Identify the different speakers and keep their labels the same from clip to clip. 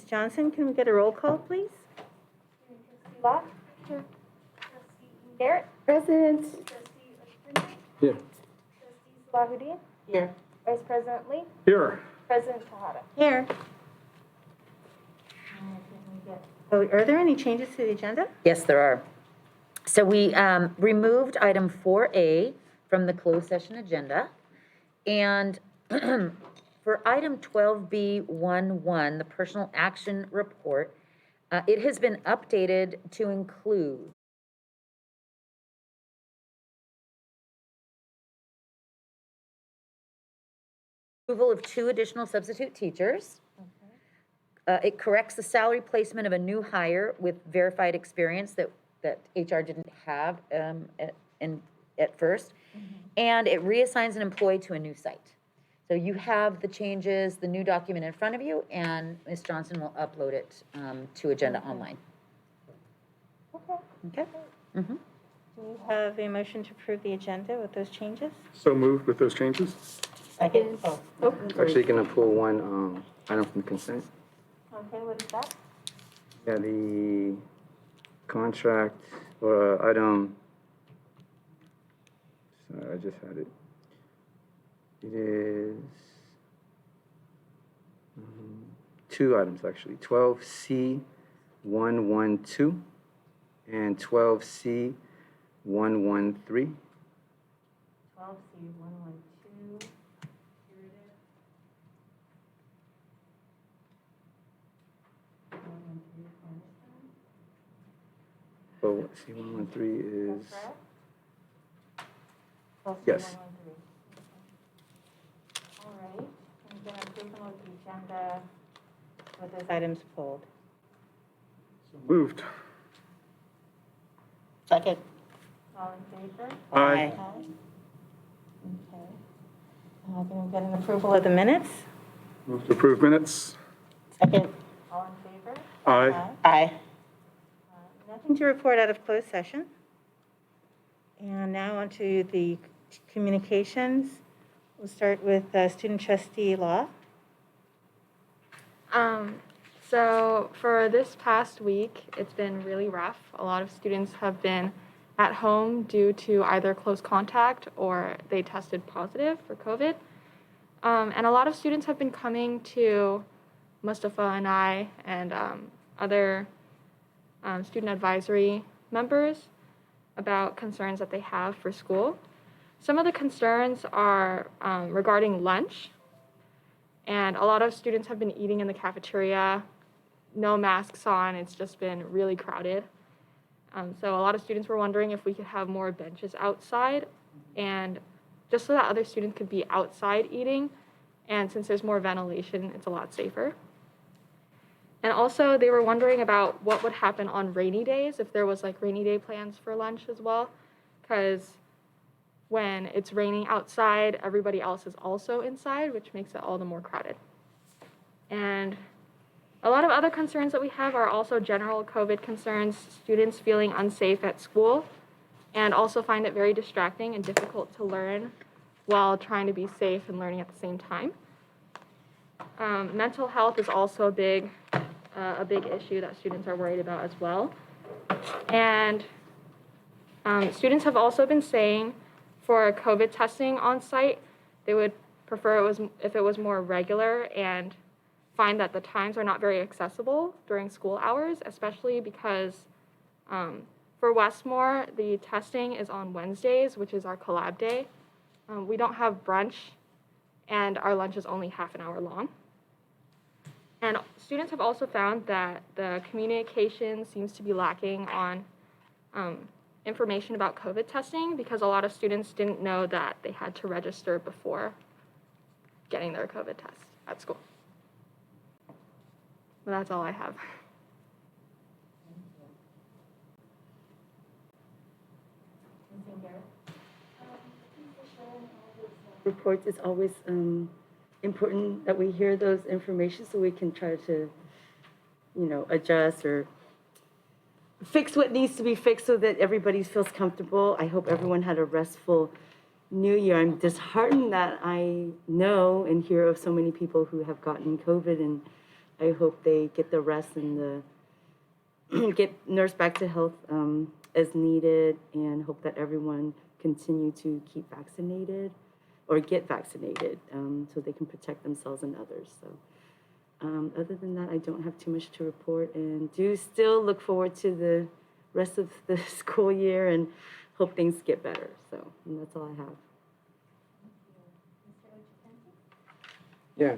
Speaker 1: Johnson, can we get a roll call, please?
Speaker 2: Trustee Locke? Here. Trustee Garrett?
Speaker 3: Present.
Speaker 2: Trustee Oshipin?
Speaker 4: Here.
Speaker 2: Trustee Salahuddin?
Speaker 3: Here.
Speaker 2: Vice President Lee?
Speaker 4: Here.
Speaker 2: President Tejada?
Speaker 1: Here. Oh, are there any changes to the agenda?
Speaker 3: Yes, there are. So we removed item 4A from the closed session agenda. And for item 12B11, the personal action report, it has been updated to include approval of 2 additional substitute teachers. It corrects the salary placement of a new hire with verified experience that HR didn't have at first. And it reassigns an employee to a new site. So you have the changes, the new document in front of you, and Ms. Johnson will upload it to Agenda Online.
Speaker 1: Okay.
Speaker 3: Okay? Mm-hmm.
Speaker 1: Do we have a motion to approve the agenda with those changes?
Speaker 4: So moved with those changes?
Speaker 1: Second.
Speaker 5: Actually, you can pull one item from consent.
Speaker 1: Okay, what is that?
Speaker 5: Yeah, the contract or item, sorry, I just had it. It is 2 items actually, 12C112 and 12C113.
Speaker 1: 12C112. Here it is. 113,
Speaker 5: Oh, C113 is,
Speaker 1: correct? 12C113.
Speaker 5: Yes.
Speaker 1: All right, I'm going to approval of the agenda with those items pulled.
Speaker 4: So moved.
Speaker 3: Second.
Speaker 1: All in favor?
Speaker 4: Aye.
Speaker 1: Okay. Can we get an approval of the minutes?
Speaker 4: Move to approve minutes.
Speaker 3: Second.
Speaker 1: All in favor?
Speaker 4: Aye.
Speaker 3: Aye.
Speaker 1: Nothing to report out of closed session. And now on to the communications. We'll start with student trustee Law.
Speaker 6: So for this past week, it's been really rough. A lot of students have been at home due to either close contact or they tested positive for COVID. And a lot of students have been coming to Mustafa and I and other student advisory members about concerns that they have for school. Some of the concerns are regarding lunch. And a lot of students have been eating in the cafeteria, no masks on. It's just been really crowded. So a lot of students were wondering if we could have more benches outside, and just so that other students could be outside eating. And since there's more ventilation, it's a lot safer. And also they were wondering about what would happen on rainy days, if there was like rainy day plans for lunch as well, because when it's raining outside, everybody else is also inside, which makes it all the more crowded. And a lot of other concerns that we have are also general COVID concerns, students feeling unsafe at school, and also find it very distracting and difficult to learn while trying to be safe and learning at the same time. Mental health is also a big issue that students are worried about as well. And students have also been saying for COVID testing on site, they would prefer if it was more regular, and find that the times are not very accessible during school hours, especially because for Westmore, the testing is on Wednesdays, which is our collab day. We don't have brunch, and our lunch is only half an hour long. And students have also found that the communication seems to be lacking on information about COVID testing, because a lot of students didn't know that they had to register before getting their COVID test at school. But that's all I have.
Speaker 7: Reports, it's always important that we hear those information so we can try to, adjust or fix what needs to be fixed so that everybody feels comfortable. I hope everyone had a restful New Year. I'm disheartened that I know and hear of so many people who have gotten COVID and I hope they get the rest and the get nursed back to health as needed, and hope that everyone continue to keep vaccinated or get vaccinated so they can protect themselves and others. So other than that, I don't have too much to report, and do still look forward to the rest of the school year and hope things get better. So and that's all I have.
Speaker 5: Yeah.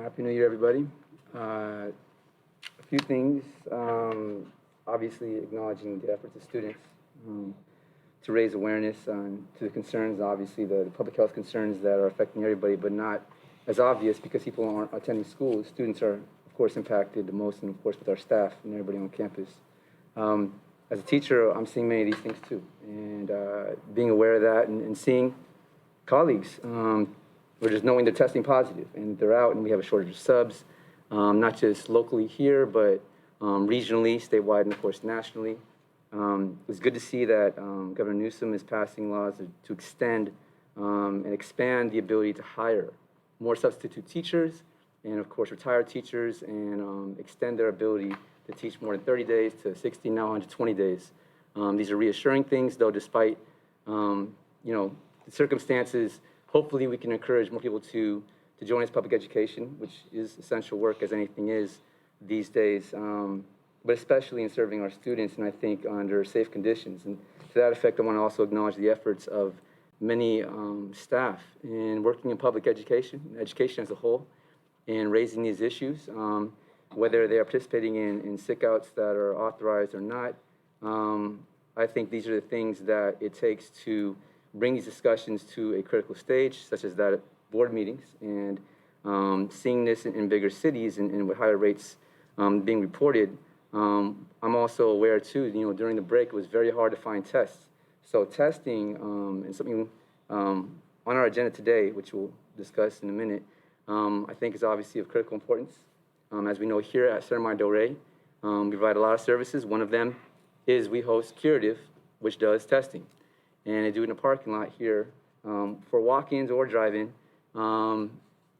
Speaker 5: Happy New Year, everybody. A few things. Obviously, acknowledging the efforts of students to raise awareness to the concerns, obviously, the public health concerns that are affecting everybody, but not as obvious because people aren't attending school. Students are, of course, impacted the most, and of course, with our staff and everybody on campus. As a teacher, I'm seeing many of these things too, and being aware of that and seeing colleagues, we're just knowing they're testing positive and they're out, and we have a shortage of subs, not just locally here, but regionally, statewide, and of course nationally. It's good to see that Governor Newsom is passing laws to extend and expand the ability to hire more substitute teachers, and of course retired teachers, and extend their ability to teach more than 30 days to 60, now 120 days. These are reassuring things, though, despite the circumstances. Hopefully we can encourage more people to join us public education, which is essential work as anything is these days, but especially in serving our students, and I think under safe conditions. And to that effect, I want to also acknowledge the efforts of many staff in working in public education as a whole, and raising these issues, whether they are participating in sick outs that are authorized or not. I think these are the things that it takes to bring these discussions to a critical stage, such as that at board meetings, and seeing this in bigger cities and with higher rates being reported. I'm also aware too, during the break, it was very hard to find tests. So testing, and something on our agenda today, which we'll discuss in a minute, I think is obviously of critical importance. As we know here at Ceremony Del Rey, we provide a lot of services. One of them is we host Curative, which does testing. And they do it in a parking lot here for walk-ins or drive-in.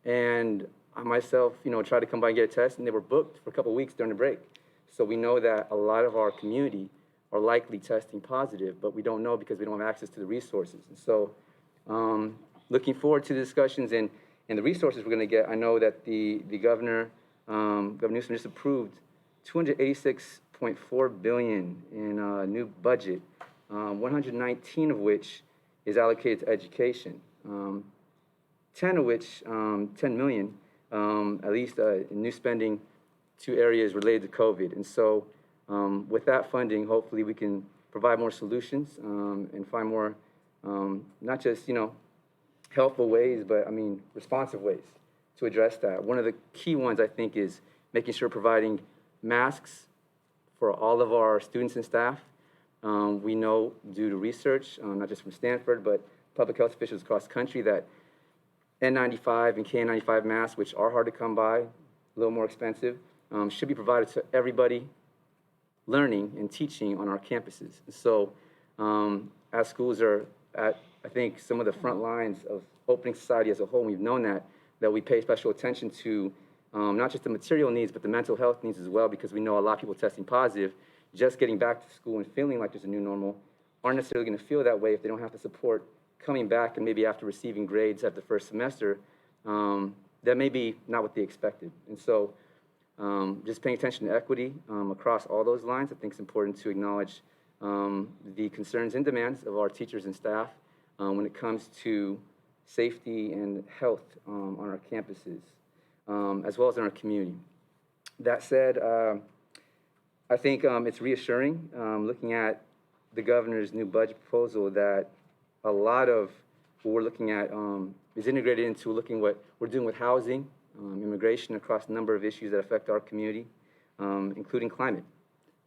Speaker 5: And I myself, tried to come by and get a test, and they were booked for a couple of weeks during the break. So we know that a lot of our community are likely testing positive, but we don't know because we don't have access to the resources. And so looking forward to the discussions and the resources we're going to get. I know that the governor, Governor Newsom, just approved $286.4 billion in a new budget, 119 of which is allocated to education, 10 of which, 10 million, at least in new spending to areas related to COVID. And so with that funding, hopefully we can provide more solutions and find more, not just, helpful ways, but responsive ways to address that. One of the key ones, I think, is making sure providing masks for all of our students and staff. We know due to research, not just from Stanford, but public health officials across the country, that N95 and KN95 masks, which are hard to come by, a little more expensive, should be provided to everybody learning and teaching on our campuses. So as schools are at, I think, some of the front lines of opening society as a whole, we've known that we pay special attention to not just the material needs, but the mental health needs as well, because we know a lot of people testing positive, just getting back to school and feeling like there's a new normal, aren't necessarily going to feel that way if they don't have the support coming back, and maybe after receiving grades at the first semester, that may be not what they expected. And so just paying attention to equity across all those lines, I think it's important to acknowledge the concerns and demands of our teachers and staff when it comes to safety and health on our campuses, as well as in our community. That said, I think it's reassuring looking at the governor's new budget proposal that a lot of what we're looking at is integrated into looking what we're doing with housing, immigration, across a number of issues that affect our community, including climate,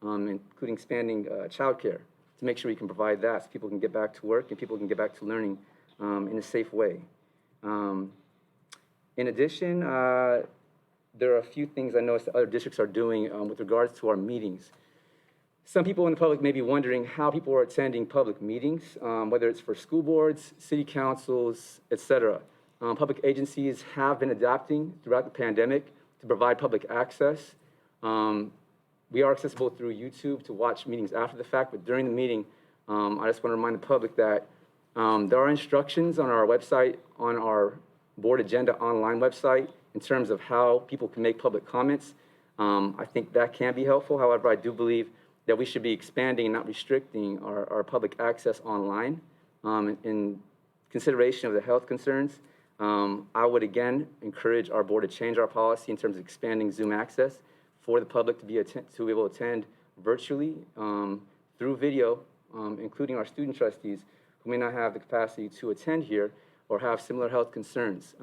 Speaker 5: including expanding childcare to make sure we can provide that so people can get back to work and people can get back to learning in a safe way. In addition, there are a few things I noticed that other districts are doing with regards to our meetings. Some people in the public may be wondering how people are attending public meetings, whether it's for school boards, city councils, et cetera. Public agencies have been adapting throughout the pandemic to provide public access. We are accessible through YouTube to watch meetings after the fact, but during the meeting, I just want to remind the public that there are instructions on our website, on our board agenda online website, in terms of how people can make public comments. I think that can be helpful. However, I do believe that we should be expanding and not restricting our public access online in consideration of the health concerns. I would again encourage our board to change our policy in terms of expanding Zoom access for the public to be able to attend virtually through video, including our student trustees who may not have the capacity to attend here or have similar health concerns.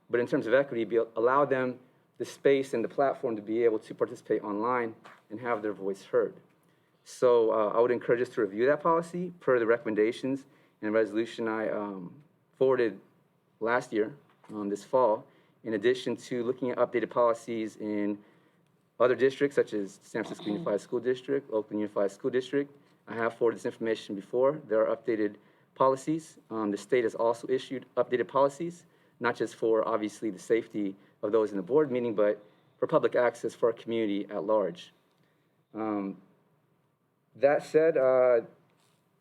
Speaker 5: But in terms of equity, allow them the space and the platform to be able to participate online and have their voice heard. So I would encourage us to review that policy per the recommendations and resolution I forwarded last year, this fall, in addition to looking at updated policies in other districts such as San Francisco Unified School District, Oakland Unified School District. I have forwarded this information before. There are updated policies. The state has also issued updated policies, not just for obviously the safety of those in the board meeting, but for public access for our community at large. That said,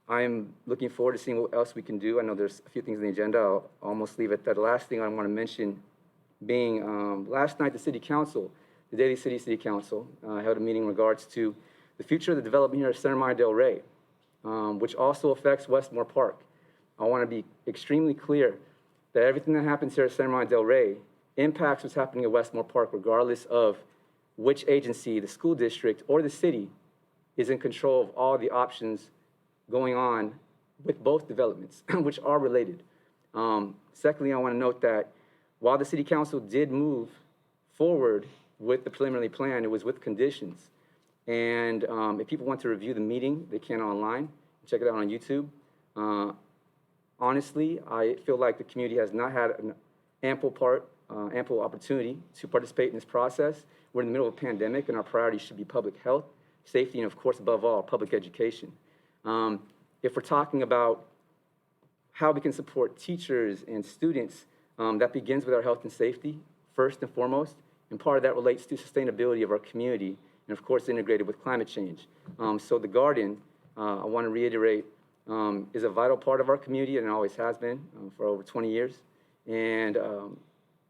Speaker 5: I'm looking forward to seeing what else we can do. I know there's a few things on the agenda. I'll almost leave it there. The last thing I want to mention being last night, the City Council, the Daly City Council, held a meeting in regards to the future of the development here at Center Maya Del Rey, which also affects Westmore Park. I want to be extremely clear that everything that happens here at Center Maya Del Rey impacts what's happening at Westmore Park, regardless of which agency, the school district or the city, is in control of all the options going on with both developments, which are related. Secondly, I want to note that while the City Council did move forward with the preliminary plan, it was with conditions. And if people want to review the meeting, they can online. Check it out on YouTube. Honestly, I feel like the community has not had an ample opportunity to participate in this process. We're in the middle of a pandemic, and our priorities should be public health, safety, and of course, above all, public education. If we're talking about how we can support teachers and students, that begins with our health and safety, first and foremost, and part of that relates to sustainability of our community, and of course, integrated with climate change. So the garden, I want to reiterate, is a vital part of our community, and it always has been for over 20 years, and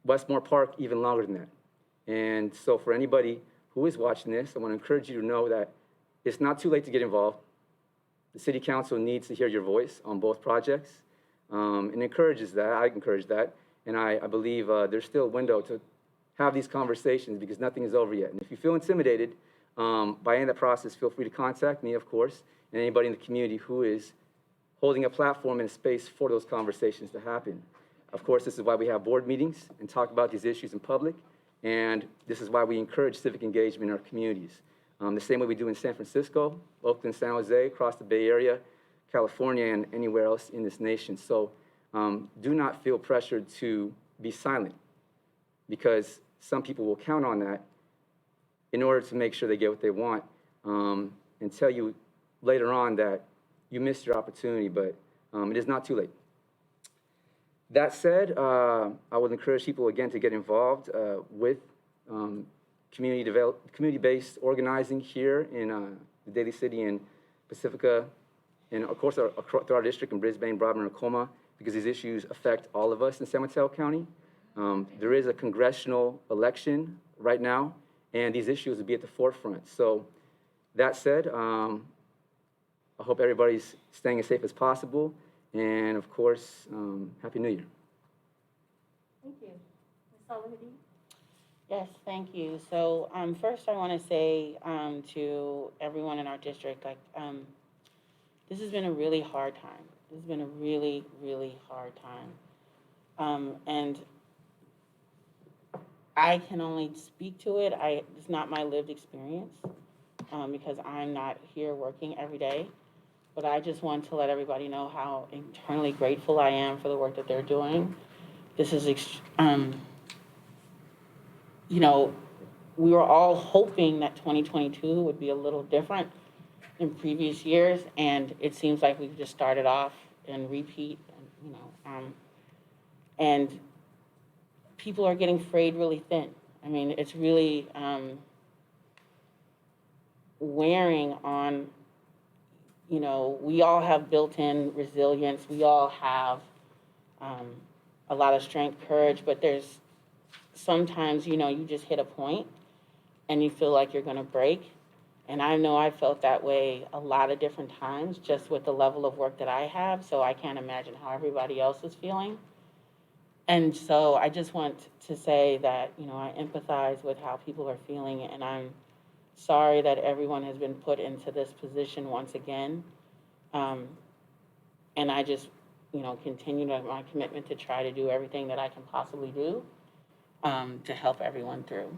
Speaker 5: Westmore Park even longer than that. And so for anybody who is watching this, I want to encourage you to know that it's not too late to get involved. The City Council needs to hear your voice on both projects, and encourages that. I encourage that, and I believe there's still a window to have these conversations because nothing is over yet. And if you feel intimidated by any of that process, feel free to contact me, of course, and anybody in the community who is holding a platform and a space for those conversations to happen. Of course, this is why we have board meetings and talk about these issues in public, and this is why we encourage civic engagement in our communities. The same way we do in San Francisco, Oakland, San Jose, across the Bay Area, California, and anywhere else in this nation. So do not feel pressured to be silent, because some people will count on that in order to make sure they get what they want, and tell you later on that you missed your opportunity, but it is not too late. That said, I would encourage people again to get involved with community-based organizing here in the Daly City and Pacifica, and of course through our district in Brisbane, Broadmoor, and Tacoma, because these issues affect all of us in San Mateo County. There is a congressional election right now, and these issues will be at the forefront. So that said, I hope everybody's staying as safe as possible, and of course, Happy New Year.
Speaker 1: Thank you. Ms. Salahudi?
Speaker 8: Yes, thank you. So first I want to say to everyone in our district, this has been a really hard time. This has been a really, really hard time. And I can only speak to it. It's not my lived experience because I'm not here working every day. But I just want to let everybody know how eternally grateful I am for the work that they're doing. This is, you know, we were all hoping that 2022 would be a little different than previous years, and it seems like we've just started off and repeat, and people are getting frayed really thin. I mean, it's really wearing on, you know, we all have built-in resilience. We all have a lot of strength, courage, but there's sometimes, you know, you just hit a point and you feel like you're going to break. And I know I felt that way a lot of different times just with the level of work that I have. So I can't imagine how everybody else is feeling. And so I just want to say that, you know, I empathize with how people are feeling, and I'm sorry that everyone has been put into this position once again. And I just, you know, continue my commitment to try to do everything that I can possibly do to help everyone through.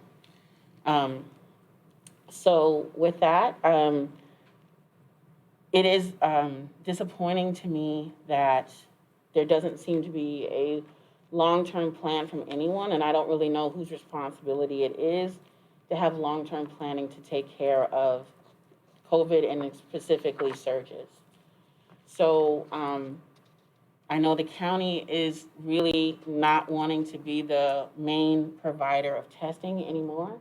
Speaker 8: So with that, it is disappointing to me that there doesn't seem to be a long-term plan from anyone, and I don't really know whose responsibility it is to have long-term planning to take care of COVID and specifically surges. So I know the county is really not wanting to be the main provider of testing anymore.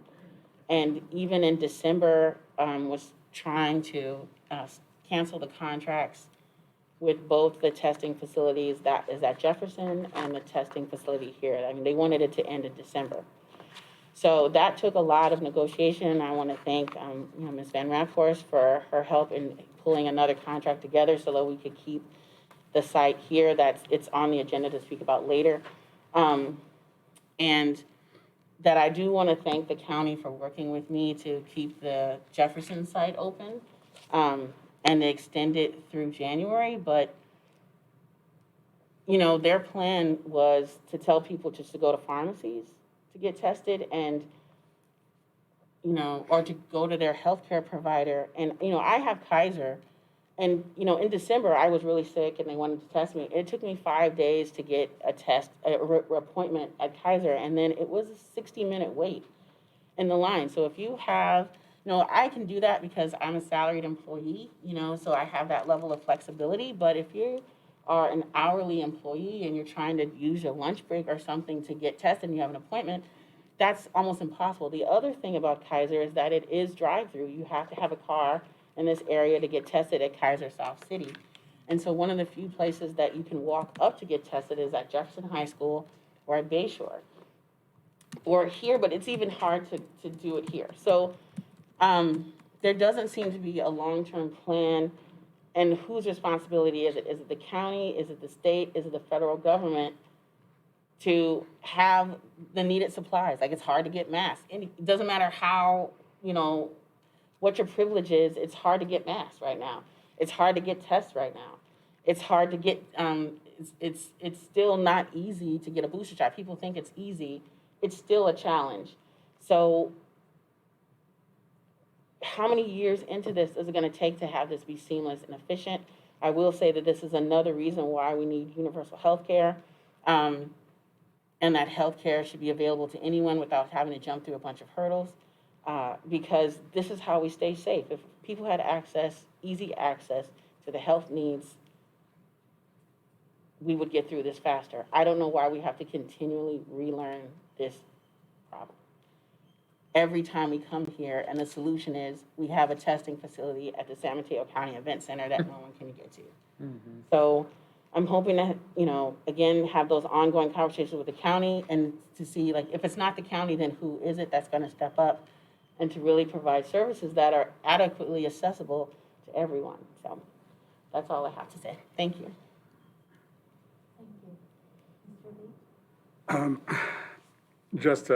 Speaker 8: And even in December, was trying to cancel the contracts with both the testing facilities that is at Jefferson and the testing facility here. I mean, they wanted it to end in December. So that took a lot of negotiation. I want to thank you know, Ms. Van Raffhorst for her help in pulling another contract together so that we could keep the site here. It's on the agenda to speak about later. And that I do want to thank the county for working with me to keep the Jefferson site open and extend it through January. But, you know, their plan was to tell people just to go to pharmacies to get tested and, you know, or to go to their healthcare provider. And, you know, I have Kaiser. And, you know, in December, I was really sick and they wanted to test me. It took me 5 days to get a test, appointment at Kaiser. And then it was a 60-minute wait in the line. So if you have, you know, I can do that because I'm a salaried employee, you know, so I have that level of flexibility. But if you are an hourly employee and you're trying to use your lunch break or something to get tested and you have an appointment, that's almost impossible. The other thing about Kaiser is that it is drive-through. You have to have a car in this area to get tested at Kaiser South City. And so one of the few places that you can walk up to get tested is at Jefferson High School or at Bayshore or here, but it's even hard to do it here. So there doesn't seem to be a long-term plan. And whose responsibility is it? Is it the county? Is it the state? Is it the federal government to have the needed supplies? Like, it's hard to get masks. And it doesn't matter how, you know, what your privilege is, it's hard to get masks right now. It's hard to get tests right now. It's hard to get, it's still not easy to get a booster shot. People think it's easy. It's still a challenge. So how many years into this is it gonna take to have this be seamless and efficient? I will say that this is another reason why we need universal health care, and that health care should be available to anyone without having to jump through a bunch of hurdles. Because this is how we stay safe. If people had access, easy access to the health needs, we would get through this faster. I don't know why we have to continually relearn this problem. Every time we come here, and the solution is we have a testing facility at the San Mateo County Event Center that no one can get to. Mm-hmm. So I'm hoping to, you know, again, have those ongoing conversations with the county and to see, like, if it's not the county, then who is it that's gonna step up and to really provide services that are adequately accessible to everyone. So that's all I have to say. Thank you.
Speaker 4: Just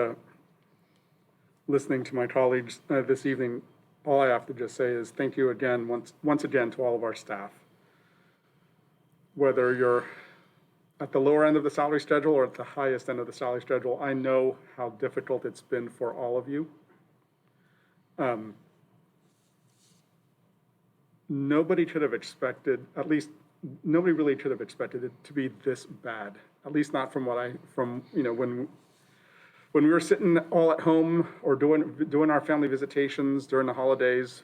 Speaker 4: listening to my colleagues this evening, all I have to just say is thank you again, once again, to all of our staff. Whether you're at the lower end of the salary schedule or at the highest end of the salary schedule, I know how difficult it's been for all of you. Nobody could have expected, at least nobody really could have expected it to be this bad. At least not from you know, when we were sitting all at home or doing our family visitations during the holidays.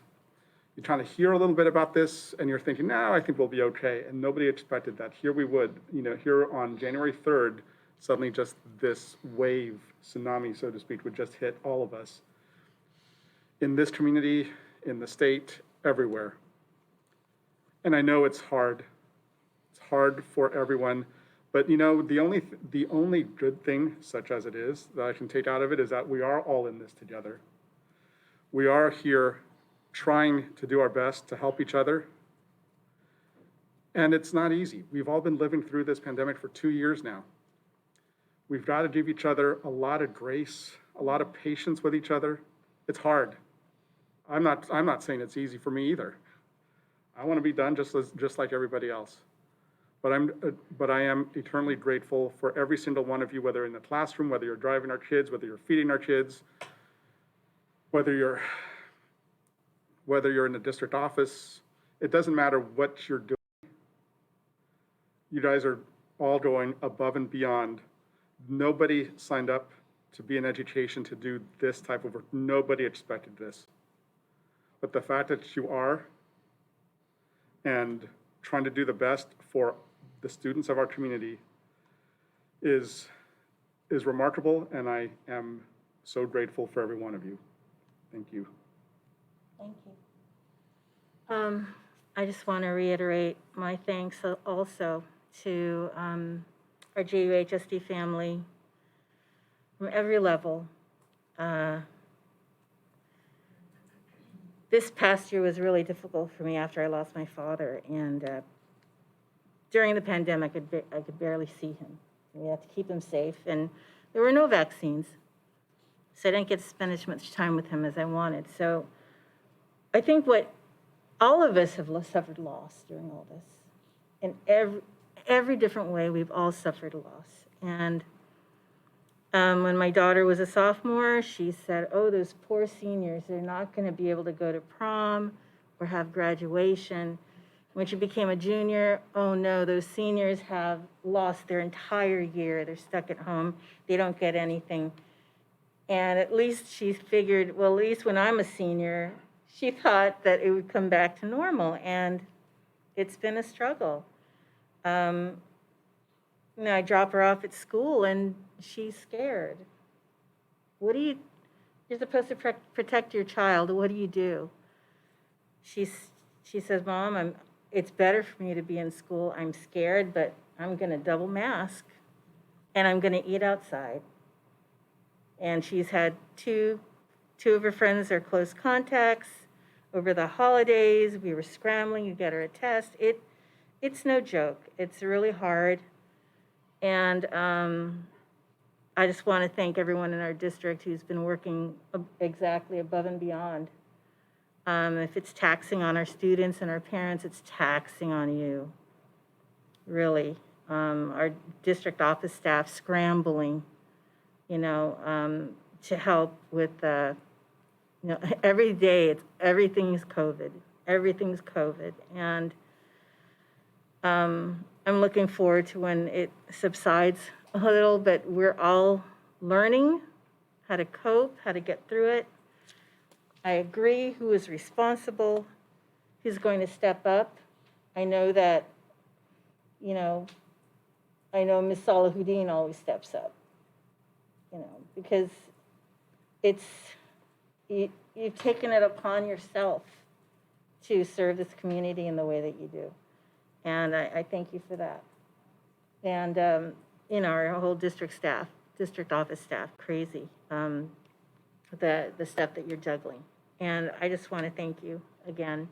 Speaker 4: You're trying to hear a little bit about this and you're thinking, no, I think we'll be okay. And nobody expected that. Here we would, you know, here on January 3rd, suddenly just this wave, tsunami, so to speak, would just hit all of us. In this community, in the state, everywhere. And I know it's hard. It's hard for everyone. But you know, the only good thing, such as it is, that I can take out of it is that we are all in this together. We are here trying to do our best to help each other. And it's not easy. We've all been living through this pandemic for 2 years now. We've got to give each other a lot of grace, a lot of patience with each other. It's hard. I'm not saying it's easy for me either. I want to be done just like everybody else. But I am eternally grateful for every single one of you, whether in the classroom, whether you're driving our kids, whether you're feeding our kids, whether you're in the district office. It doesn't matter what you're doing. You guys are all going above and beyond. Nobody signed up to be in education to do this type of work. Nobody expected this. But the fact that you are, and trying to do the best for the students of our community is remarkable, and I am so grateful for every one of you. Thank you.
Speaker 1: Thank you. I just want to reiterate my thanks also to our JUHSD family from every level. This past year was really difficult for me after I lost my father, and during the pandemic, I could barely see him. We had to keep him safe, and there were no vaccines, so I didn't get to spend as much time with him as I wanted. So I think what all of us have suffered loss during all this. In every different way, we've all suffered a loss. And when my daughter was a sophomore, she said, oh, those poor seniors, they're not going to be able to go to prom or have graduation. When she became a junior, oh no, those seniors have lost their entire year. They're stuck at home. They don't get anything. And at least she figured, well, at least when I'm a senior, she thought that it would come back to normal. And it's been a struggle. You know, I drop her off at school and she's scared. You're supposed to protect your child. What do you do? She says, Mom, it's better for me to be in school. I'm scared, but I'm going to double mask and I'm going to eat outside. And she's had two of her friends are close contacts. Over the holidays, we were scrambling to get her a test. It's no joke. It's really hard. And I just want to thank everyone in our district who's been working exactly above and beyond. If it's taxing on our students and our parents, it's taxing on you, really. Our district office staff scrambling, you know, to help with, you know, every day everything's COVID. Everything's COVID. And I'm looking forward to when it subsides a little, but we're all learning how to cope, how to get through it. I agree who is responsible, who's going to step up. I know that, you know, I know Ms. Salahuddin always steps up, you know, because you've taken it upon yourself to serve this community in the way that you do. And I thank you for that. And, you know, our whole district office staff, crazy, the stuff that you're juggling. And I just want to thank you again.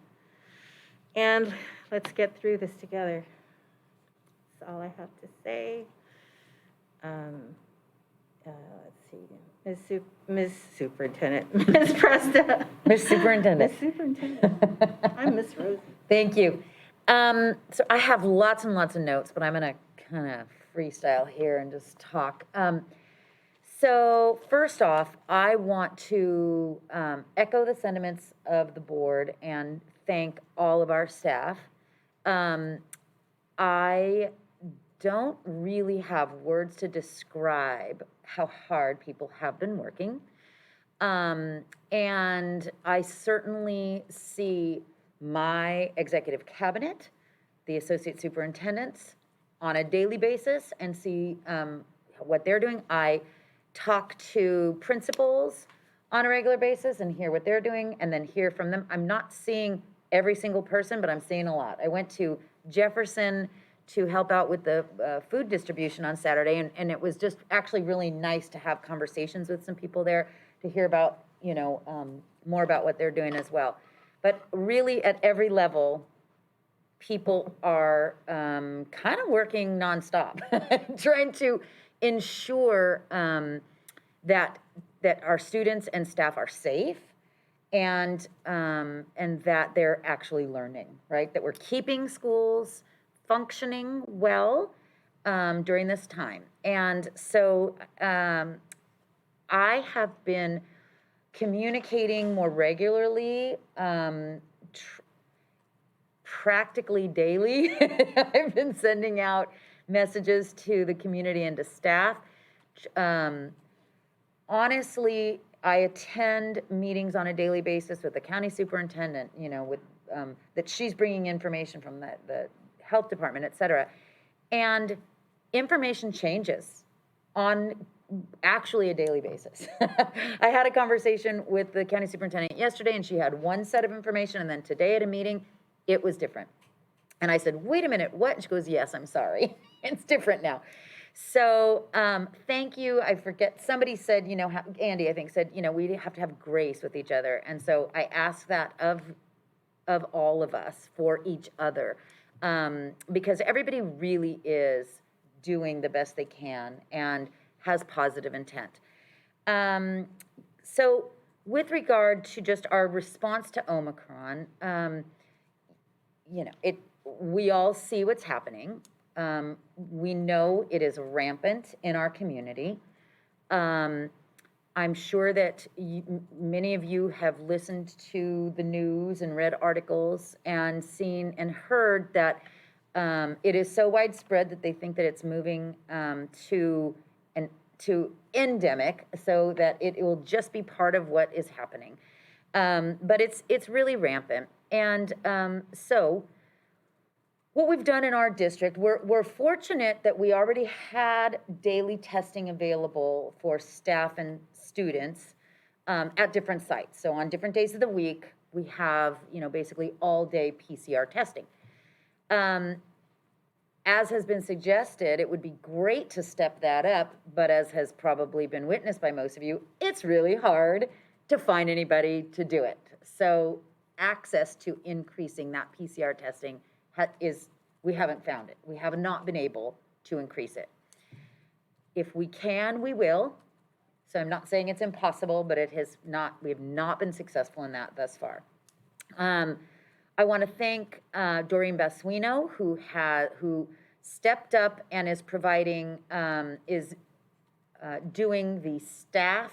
Speaker 1: And let's get through this together. That's all I have to say. Let's see, Ms. Superintendent, Ms. Presta.
Speaker 3: Ms. Superintendent.
Speaker 1: Ms. Superintendent. I'm Ms. Rosie.
Speaker 3: Thank you. So I have lots and lots of notes, but I'm going to kind of freestyle here and just talk. So first off, I want to echo the sentiments of the board and thank all of our staff. I don't really have words to describe how hard people have been working. And I certainly see my executive cabinet, the associate superintendents on a daily basis, and see what they're doing. I talk to principals on a regular basis and hear what they're doing and then hear from them. I'm not seeing every single person, but I'm seeing a lot. I went to Jefferson to help out with the food distribution on Saturday, and it was just actually really nice to have conversations with some people there to hear about, more about what they're doing as well. But really, at every level, people are kind of working nonstop, trying to ensure that our students and staff are safe, and that they're actually learning, right? That we're keeping schools functioning well during this time. And so I have been communicating more regularly, practically daily. I've been sending out messages to the community and to staff. Honestly, I attend meetings on a daily basis with the county superintendent, with that she's bringing information from the health department, et cetera. And information changes on actually a daily basis. I had a conversation with the county superintendent yesterday, and she had one set of information, and then today at a meeting, it was different. And I said, wait a minute, what? And she goes, yes, I'm sorry. It's different now. So thank you. I forget, somebody said, Andy, I think, said, we have to have grace with each other. And so I ask that of all of us for each other, because everybody really is doing the best they can and has positive intent. So with regard to just our response to Omicron, we all see what's happening. We know it is rampant in our community. I'm sure that many of you have listened to the news and read articles and seen and heard that it is so widespread that they think that it's moving to endemic, so that it will just be part of what is happening. But it's really rampant. And so what we've done in our district, we're fortunate that we already had daily testing available for staff and students at different sites. So on different days of the week, we have, basically all day PCR testing. As has been suggested, it would be great to step that up, but as has probably been witnessed by most of you, it's really hard to find anybody to do it. So access to increasing that PCR testing we haven't found it. We have not been able to increase it. If we can, we will. So I'm not saying it's impossible, but we have not been successful in that thus far. I want to thank Doreen Basuino, who stepped up and is providing, doing the staff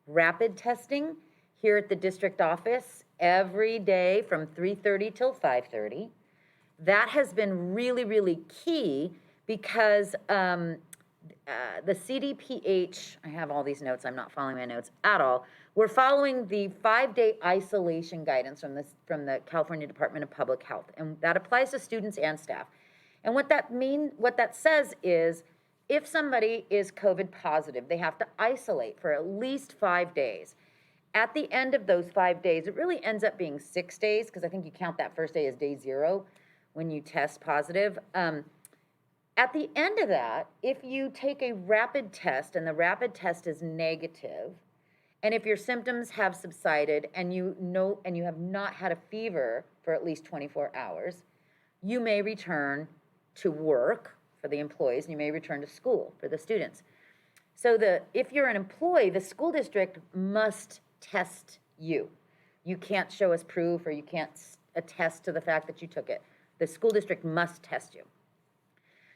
Speaker 3: rapid testing here at the district office every day from 3:30 till 5:30. That has been really, really key because the CDPH, I have all these notes, I'm not following my notes at all. We're following the 5-day isolation guidance from the California Department of Public Health, and that applies to students and staff. And what that says is, if somebody is COVID positive, they have to isolate for at least 5 days. At the end of those 5 days, it really ends up being 6 days, because I think you count that first day as day 0 when you test positive. At the end of that, if you take a rapid test and the rapid test is negative, and if your symptoms have subsided and you have not had a fever for at least 24 hours, you may return to work for the employees, and you may return to school for the students. So if you're an employee, the school district must test you. You can't show us proof, or you can't attest to the fact that you took it. The school district must test you.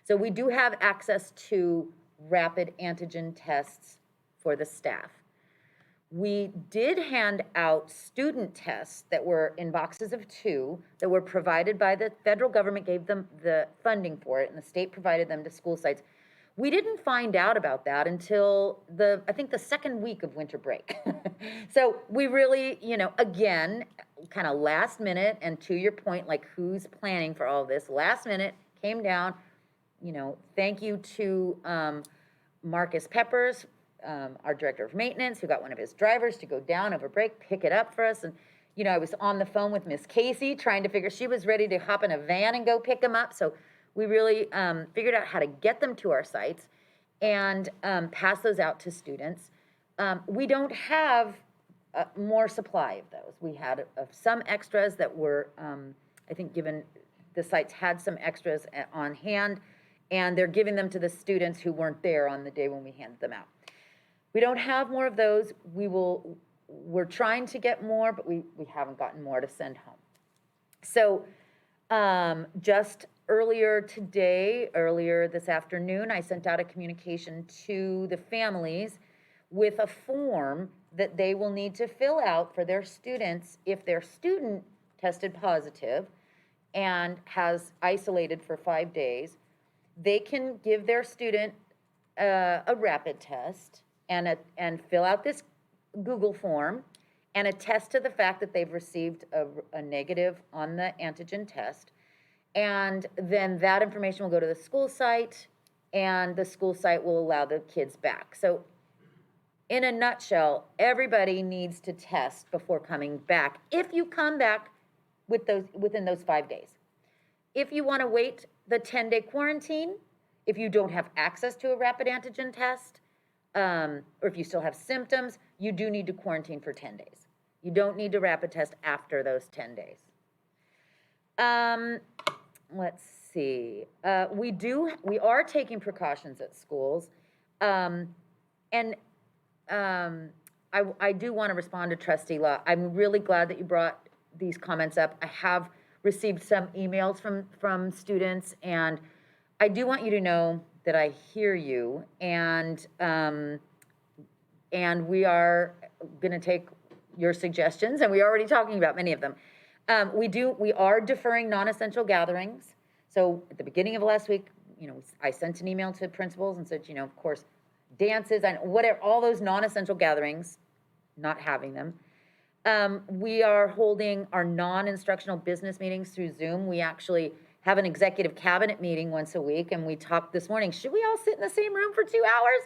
Speaker 3: So we do have access to rapid antigen tests for the staff. We did hand out student tests that were in boxes of 2 that were provided by the federal government, gave them the funding for it, and the state provided them to school sites. We didn't find out about that until I think the second week of winter break. So we really, again, kind of last minute, and to your point, like, who's planning for all this? Last minute, came down, thank you to Marcus Peppers, our director of maintenance, who got one of his drivers to go down over break, pick it up for us. And, you know, I was on the phone with Miss Casey trying to figure, she was ready to hop in a van and go pick them up. So we really figured out how to get them to our sites and pass those out to students. We don't have more supply of those. We had some extras that were, I think, given, the sites had some extras on hand, and they're giving them to the students who weren't there on the day when we handed them out. We don't have more of those. We're trying to get more, but we haven't gotten more to send home. So just earlier this afternoon, I sent out a communication to the families with a form that they will need to fill out for their students if their student tested positive and has isolated for 5 days. They can give their student a rapid test and fill out this Google form and attest to the fact that they've received a negative on the antigen test. And then that information will go to the school site, and the school site will allow the kids back. So in a nutshell, everybody needs to test before coming back, if you come back within those 5 days. If you want to wait the 10-day quarantine, if you don't have access to a rapid antigen test, or if you still have symptoms, you do need to quarantine for 10 days. You don't need to rapid test after those 10 days. Let's see. We are taking precautions at schools. I do want to respond to Trustee Law. I'm really glad that you brought these comments up. I have received some emails from students, and I do want you to know that I hear you, and we are going to take your suggestions, and we're already talking about many of them. We are deferring non-essential gatherings. So at the beginning of last week, you know, I sent an email to principals and said, you know, of course, dances and whatever, all those non-essential gatherings, not having them. We are holding our non-instructional business meetings through Zoom. We actually have an executive cabinet meeting once a week, and we talked this morning, should we all sit in the same room for 2 hours?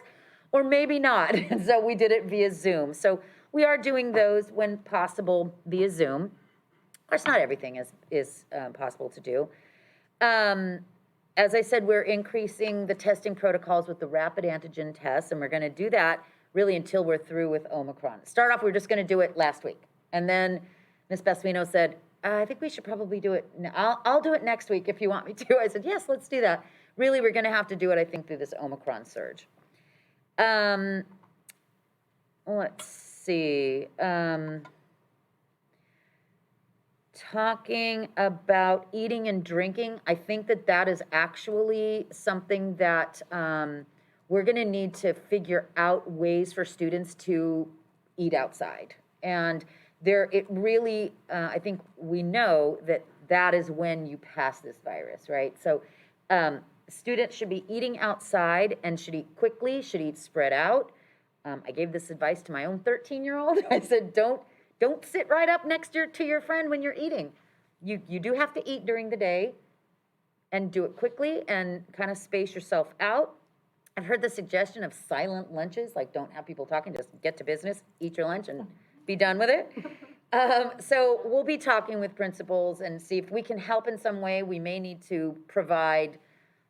Speaker 3: Or maybe not. And so we did it via Zoom. So we are doing those when possible via Zoom. Of course, not everything is possible to do. As I said, we're increasing the testing protocols with the rapid antigen tests, and we're going to do that really until we're through with Omicron. Start off, we were just going to do it last week. And then Ms. Beswino said, I think we should probably do it. I'll do it next week if you want me to. I said, yes, let's do that. Really, we're going to have to do it, I think, through this Omicron surge. Let's see. Talking about eating and drinking, I think that is actually something that we're going to need to figure out ways for students to eat outside. And it really, I think we know that is when you pass this virus, right? So students should be eating outside and should eat quickly, should eat spread out. I gave this advice to my own 13-year-old. I said, don't sit right up next to your friend when you're eating. You do have to eat during the day and do it quickly and kind of space yourself out. I've heard the suggestion of silent lunches, like don't have people talking, just get to business, eat your lunch and be done with it. So we'll be talking with principals and see if we can help in some way. We may need to provide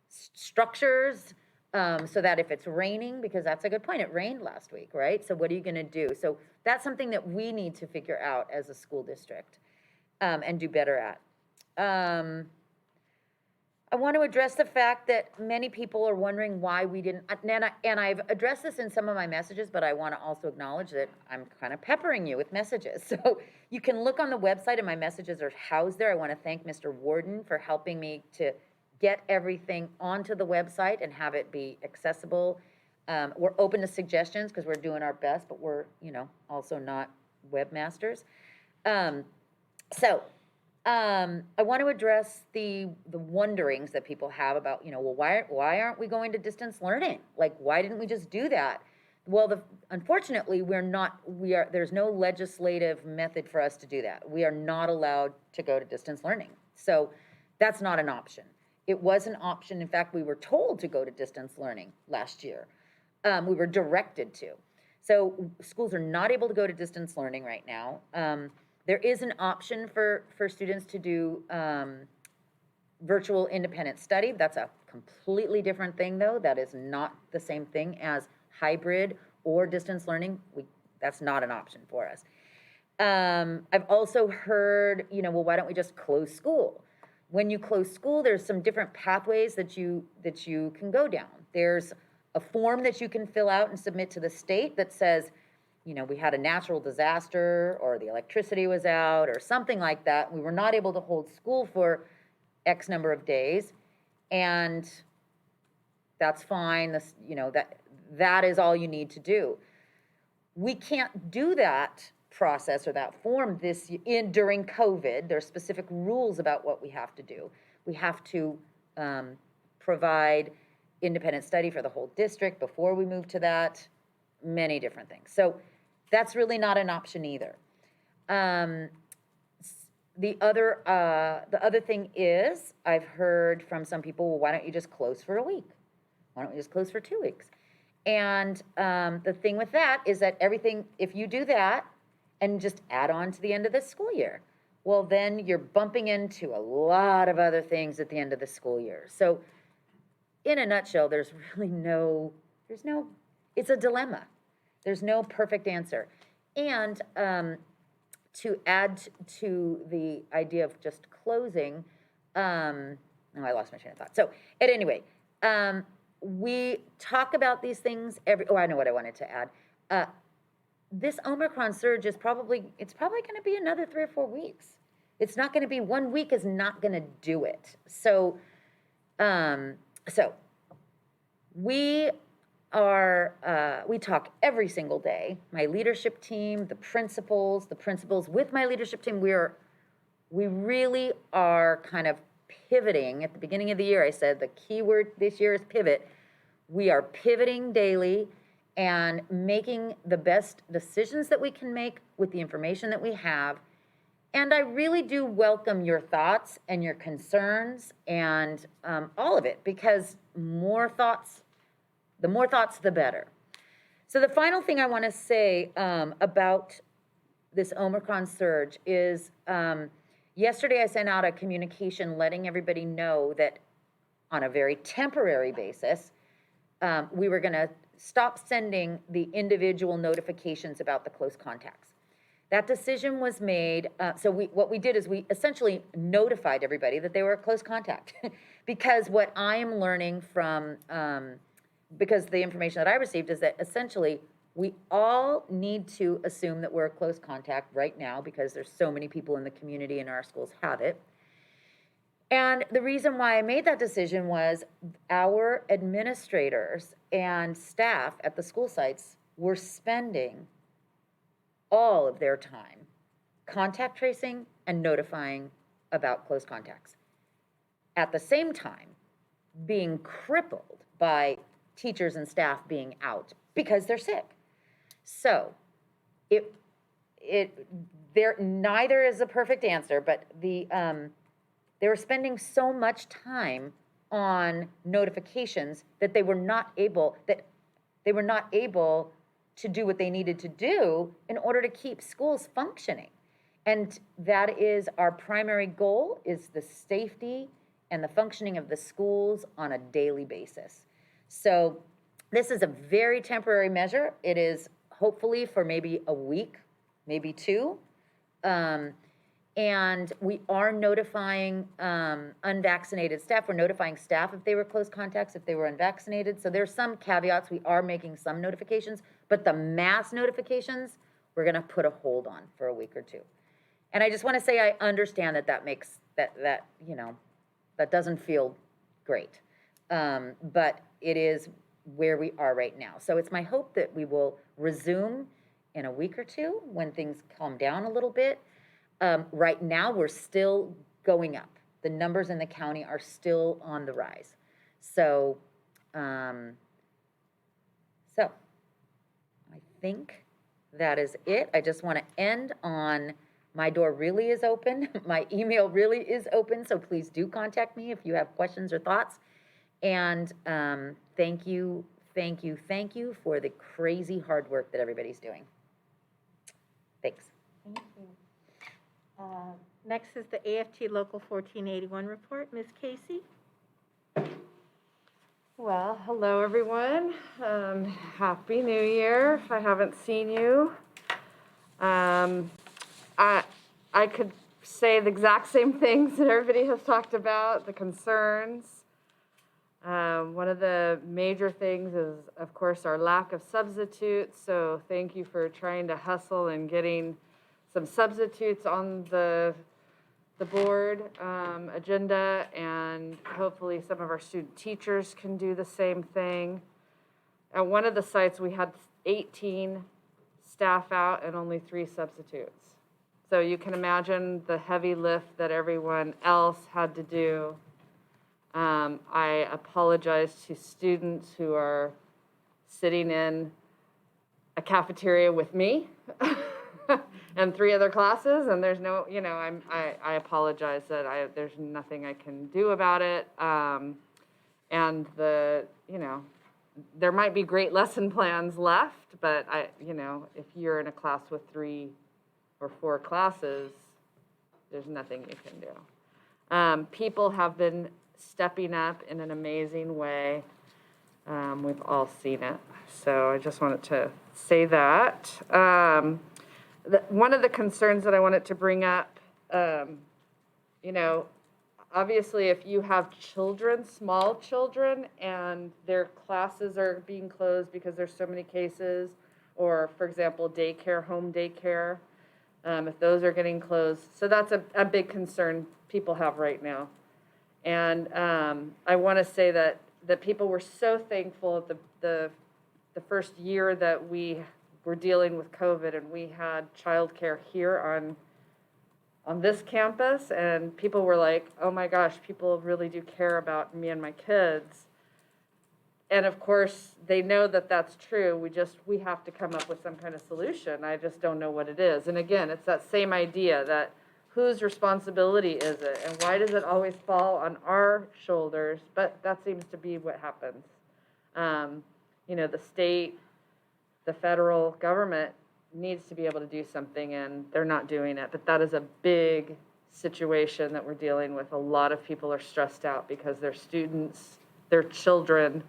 Speaker 3: structures so that if it's raining, because that's a good point, it rained last week, right? So what are you going to do? So that's something that we need to figure out as a school district and do better at. I want to address the fact that many people are wondering why we didn't, and I've addressed this in some of my messages, but I want to also acknowledge that I'm kind of peppering you with messages. So you can look on the website and my messages are housed there. I want to thank Mr. Warden for helping me to get everything onto the website and have it be accessible. We're open to suggestions because we're doing our best, but we're, also not webmasters. I want to address the wonderings that people have about, well, why aren't we going to distance learning? Like, why didn't we just do that? Well, unfortunately, there's no legislative method for us to do that. We are not allowed to go to distance learning. So that's not an option. It was an option. In fact, we were told to go to distance learning last year. We were directed to. So schools are not able to go to distance learning right now. There is an option for students to do virtual independent study. That's a completely different thing, though. That is not the same thing as hybrid or distance learning. That's not an option for us. I've also heard, well, why don't we just close school? When you close school, there's some different pathways that you can go down. There's a form that you can fill out and submit to the state that says, we had a natural disaster, or the electricity was out, or something like that. We were not able to hold school for X number of days, and that's fine. That is all you need to do. We can't do that process or that form during COVID. There's specific rules about what we have to do. We have to provide independent study for the whole district before we move to that, many different things. So that's really not an option either. The other thing is, I've heard from some people, well, why don't you just close for a week? Why don't we just close for 2 weeks? And the thing with that is that if you do that and just add on to the end of the school year, well, then you're bumping into a lot of other things at the end of the school year. So in a nutshell, it's a dilemma. There's no perfect answer. And to add to the idea of just closing, I lost my train of thought. So at any rate, we talk about these things I know what I wanted to add. This Omicron surge it's probably going to be another 3 or 4 weeks. It's not going to be 1 week is not going to do it. So, we talk every single day. My leadership team, the principals with my leadership team, we really are kind of pivoting. At the beginning of the year, I said the key word this year is pivot. We are pivoting daily and making the best decisions that we can make with the information that we have. And I really do welcome your thoughts and your concerns and all of it, because the more thoughts, the better. So the final thing I want to say about this Omicron surge is yesterday I sent out a communication letting everybody know that on a very temporary basis, we were going to stop sending the individual notifications about the close contacts. That decision was made, what we did is we essentially notified everybody that they were a close contact. Because what I am learning from, because the information that I received is that essentially we all need to assume that we're a close contact right now because there's so many people in the community and our schools have it. And the reason why I made that decision was our administrators and staff at the school sites were spending all of their time contact tracing and notifying about close contacts. At the same time, being crippled by teachers and staff being out because they're sick. So neither is a perfect answer, but they were spending so much time on notifications that they were not able to do what they needed to do in order to keep schools functioning. And that is our primary goal, is the safety and the functioning of the schools on a daily basis. So this is a very temporary measure. It is hopefully for maybe a week, maybe 2. And we are notifying unvaccinated staff. We're notifying staff if they were close contacts, if they were unvaccinated. So there's some caveats. We are making some notifications, but the mass notifications, we're going to put a hold on for a week or 2. And I just want to say I understand that makes that doesn't feel great. But it is where we are right now. So it's my hope that we will resume in a week or 2 when things calm down a little bit. Right now, we're still going up. The numbers in the county are still on the rise. So I think that is it. I just want to end on my door really is open. My email really is open. So please do contact me if you have questions or thoughts. And thank you thank you for the crazy hard work that everybody's doing. Thanks.
Speaker 1: Thank you. Next is the AFT Local 1481 report. Ms. Casey?
Speaker 9: Well, hello everyone. Happy New Year. If I haven't seen you, I could say the exact same things that everybody has talked about. The concerns. One of the major things is, of course, our lack of substitutes. So thank you for trying to hustle and getting some substitutes on the board agenda, and hopefully some of our student teachers can do the same thing. At one of the sites, we had 18 staff out and only 3 substitutes. So you can imagine the heavy lift that everyone else had to do. I apologize to students who are sitting in a cafeteria with me and 3 other classes, and there's no, I apologize that there's nothing I can do about it. And there might be great lesson plans left, but if you're in a class with 3 or 4 classes, there's nothing you can do. People have been stepping up in an amazing way. We've all seen it. So I just wanted to say that. One of the concerns that I wanted to bring up, obviously if you have children, small children, and their classes are being closed because there's so many cases, or for example, daycare, home daycare, if those are getting closed. So that's a big concern people have right now. And I want to say that people were so thankful the first year that we were dealing with COVID, and we had childcare here on this campus, and people were like, oh my gosh, people really do care about me and my kids. And of course, they know that that's true. We have to come up with some kind of solution. I just don't know what it is. And again, it's that same idea that whose responsibility is it? And why does it always fall on our shoulders? But that seems to be what happens. The state, the federal government needs to be able to do something, and they're not doing it. But that is a big situation that we're dealing with. A lot of people are stressed out because their students, their children,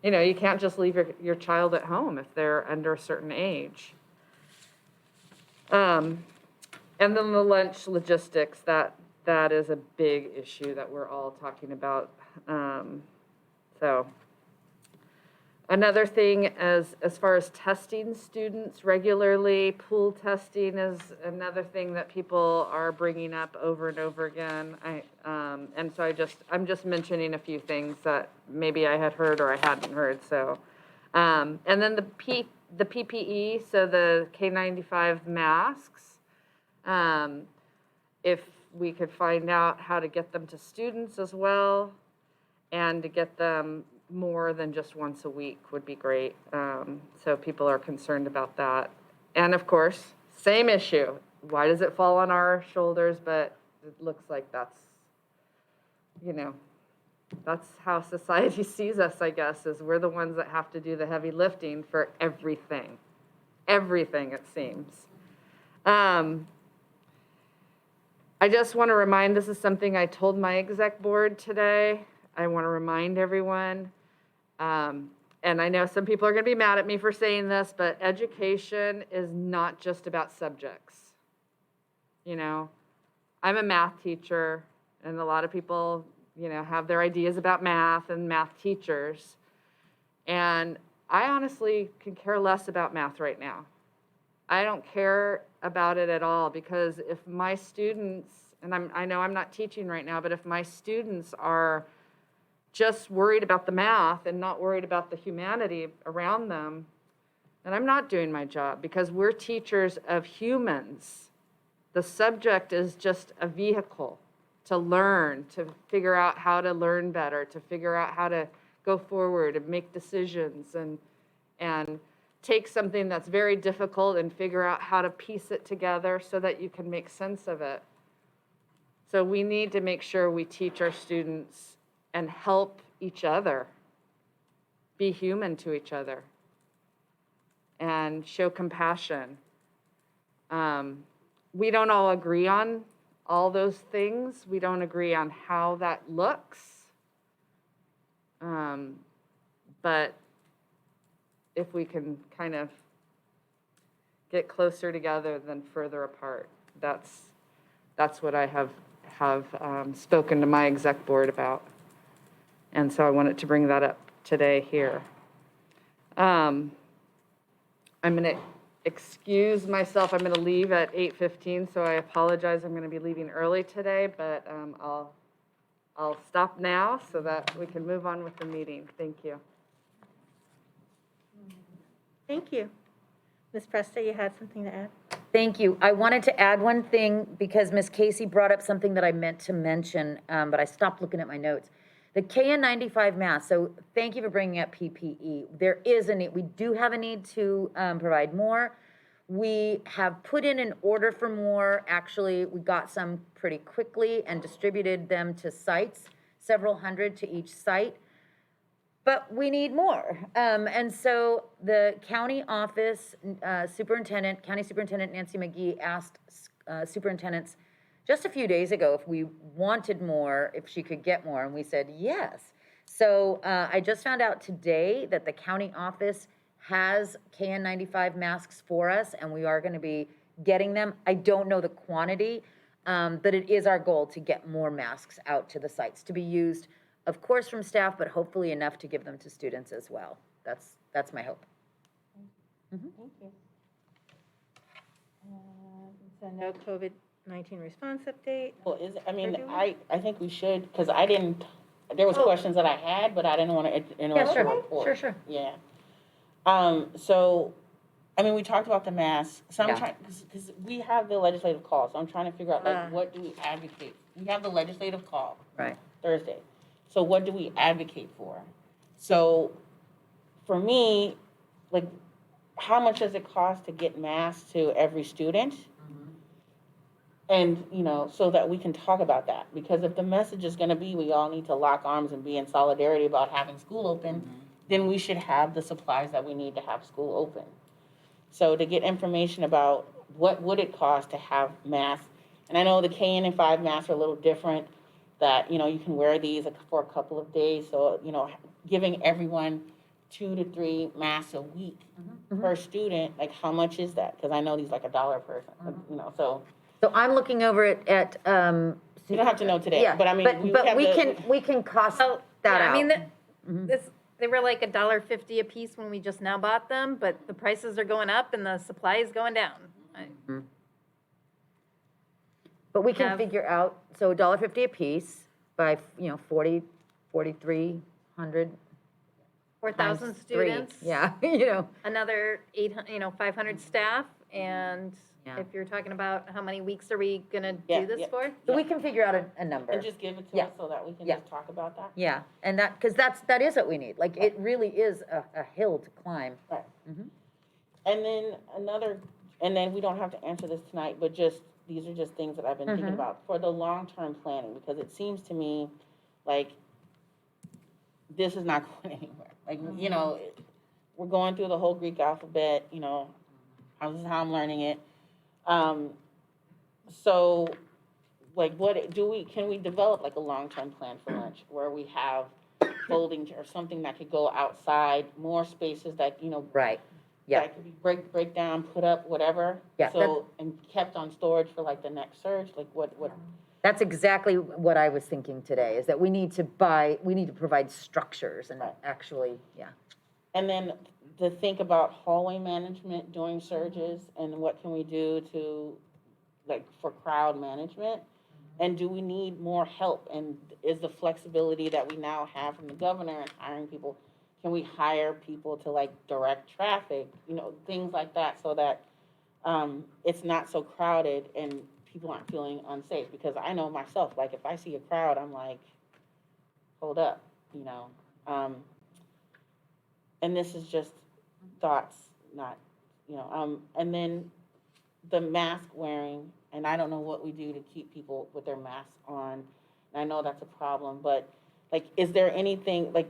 Speaker 9: you can't just leave your child at home if they're under a certain age. And then the lunch logistics, that is a big issue that we're all talking about. So another thing as far as testing students regularly, pool testing is another thing that people are bringing up over and over again. And so I'm just mentioning a few things that maybe I had heard or I hadn't heard. So, and then the PPE, so the K95 masks. If we could find out how to get them to students as well, and to get them more than just once a week would be great. So people are concerned about that. And of course, same issue. Why does it fall on our shoulders? But it looks like that's how society sees us, I guess, is we're the ones that have to do the heavy lifting for everything. Everything, it seems. I just want to remind, this is something I told my exec board today. I want to remind everyone, and I know some people are going to be mad at me for saying this, but education is not just about subjects. I'm a math teacher, and a lot of people, have their ideas about math and math teachers. And I honestly can care less about math right now. I don't care about it at all, because if my students, and I know I'm not teaching right now, but if my students are just worried about the math and not worried about the humanity around them, then I'm not doing my job, because we're teachers of humans. The subject is just a vehicle to learn, to figure out how to learn better, to figure out how to go forward and make decisions and take something that's very difficult and figure out how to piece it together so that you can make sense of it. So we need to make sure we teach our students and help each other, be human to each other and show compassion. We don't all agree on all those things. We don't agree on how that looks. But if we can kind of get closer together than further apart, that's what I have spoken to my exec board about. And so I wanted to bring that up today here. I'm going to excuse myself. I'm going to leave at 8:15, so I apologize. I'm going to be leaving early today, but I'll stop now so that we can move on with the meeting. Thank you.
Speaker 1: Thank you. Ms. Presta, you had something to add?
Speaker 3: Thank you. I wanted to add one thing because Ms. Casey brought up something that I meant to mention, but I stopped looking at my notes. The KN95 mask, so thank you for bringing up PPE. There is a need, we do have a need to provide more. We have put in an order for more. Actually, we got some pretty quickly and distributed them to sites, several hundred to each site. But we need more. And so the county office superintendent, County Superintendent Nancy McGee asked superintendents just a few days ago if we wanted more, if she could get more, and we said yes. So I just found out today that the county office has KN95 masks for us, and we are gonna be getting them. I don't know the quantity, but it is our goal to get more masks out to the sites to be used, of course, from staff, but hopefully enough to give them to students as well. That's my hope.
Speaker 1: Thank you. So no COVID-19 response update?
Speaker 8: Well, I mean,
Speaker 1: Or do we?
Speaker 8: I think we should, because I didn't, there was questions that I had, but I didn't want to interrupt the
Speaker 3: sure.
Speaker 8: report.
Speaker 3: Sure.
Speaker 8: Yeah. So, I mean, we talked about the masks, so I'm
Speaker 3: Yeah.
Speaker 8: trying, because we have the legislative call, so I'm trying to figure out,
Speaker 1: Ah.
Speaker 8: like, what do we advocate? We have the legislative call
Speaker 3: Right.
Speaker 8: Thursday, so what do we advocate for? So, for me, like, how much does it cost to get masks to every student? And, you know, so that we can talk about that, because if the message is gonna be, we all need to lock arms and be in solidarity about having school open, then we should have the supplies that we need to have school open. So to get information about what would it cost to have masks, and I know the KN5 masks are a little different, that, you know, you can wear these for a couple of days, so, you know, giving everyone 2 to 3 masks a week per student, like, how much is that? Because I know these like $1 a person, you know, so.
Speaker 3: So I'm looking over at
Speaker 8: You don't have to know today,
Speaker 3: yeah,
Speaker 8: but I mean,
Speaker 3: but
Speaker 8: have
Speaker 3: we can cost
Speaker 2: Oh,
Speaker 3: that
Speaker 2: yeah,
Speaker 3: out.
Speaker 2: I mean, they were like $1.50 a piece when we just now bought them, but the prices are going up and the supply is going down.
Speaker 3: But we can
Speaker 2: have-
Speaker 3: figure out, so $1.50 a piece by, 4,300
Speaker 2: 4,000
Speaker 3: times 3.
Speaker 2: students.
Speaker 3: Yeah,
Speaker 2: Another 800, 500 staff, and
Speaker 3: Yeah.
Speaker 2: if you're talking about how many weeks are we gonna
Speaker 8: Yeah,
Speaker 2: do this
Speaker 8: yeah.
Speaker 2: for?
Speaker 3: So we can figure out a number.
Speaker 8: And just give it to
Speaker 3: Yeah.
Speaker 8: us so that we can
Speaker 3: Yeah.
Speaker 8: just talk about that.
Speaker 3: Yeah, and because that is what we need. Like, it really is a hill to climb.
Speaker 8: Right.
Speaker 3: Mhm.
Speaker 8: And then we don't have to answer this tonight, but just, these are just things that I've been thinking
Speaker 3: Mhm.
Speaker 8: about for the long-term planning, because it seems to me like this is not going anywhere. Like, you know, we're going through the whole Greek alphabet, you know, this is how I'm learning it. So, like, can we develop like a long-term plan for lunch where we have folding or something that could go outside, more spaces that, you know,
Speaker 3: Right, yeah.
Speaker 8: that could be break down, put up, whatever.
Speaker 3: Yeah,
Speaker 8: So, and kept on storage for like the next surge, like what,
Speaker 3: That's exactly what I was thinking today, is that we need to provide structures and
Speaker 8: Right.
Speaker 3: actually, yeah.
Speaker 8: and then to think about hallway management during surges and what can we do to, like, for crowd management? And do we need more help? And is the flexibility that we now have from the governor and hiring people, can we hire people to like direct traffic, you know, things like that, so that it's not so crowded and people aren't feeling unsafe? Because I know myself, like, if I see a crowd, I'm like, hold up, you know? And this is just thoughts, not, you know, and then the mask wearing, and I don't know what we do to keep people with their masks on. And I know that's a problem, but like, is there anything, like,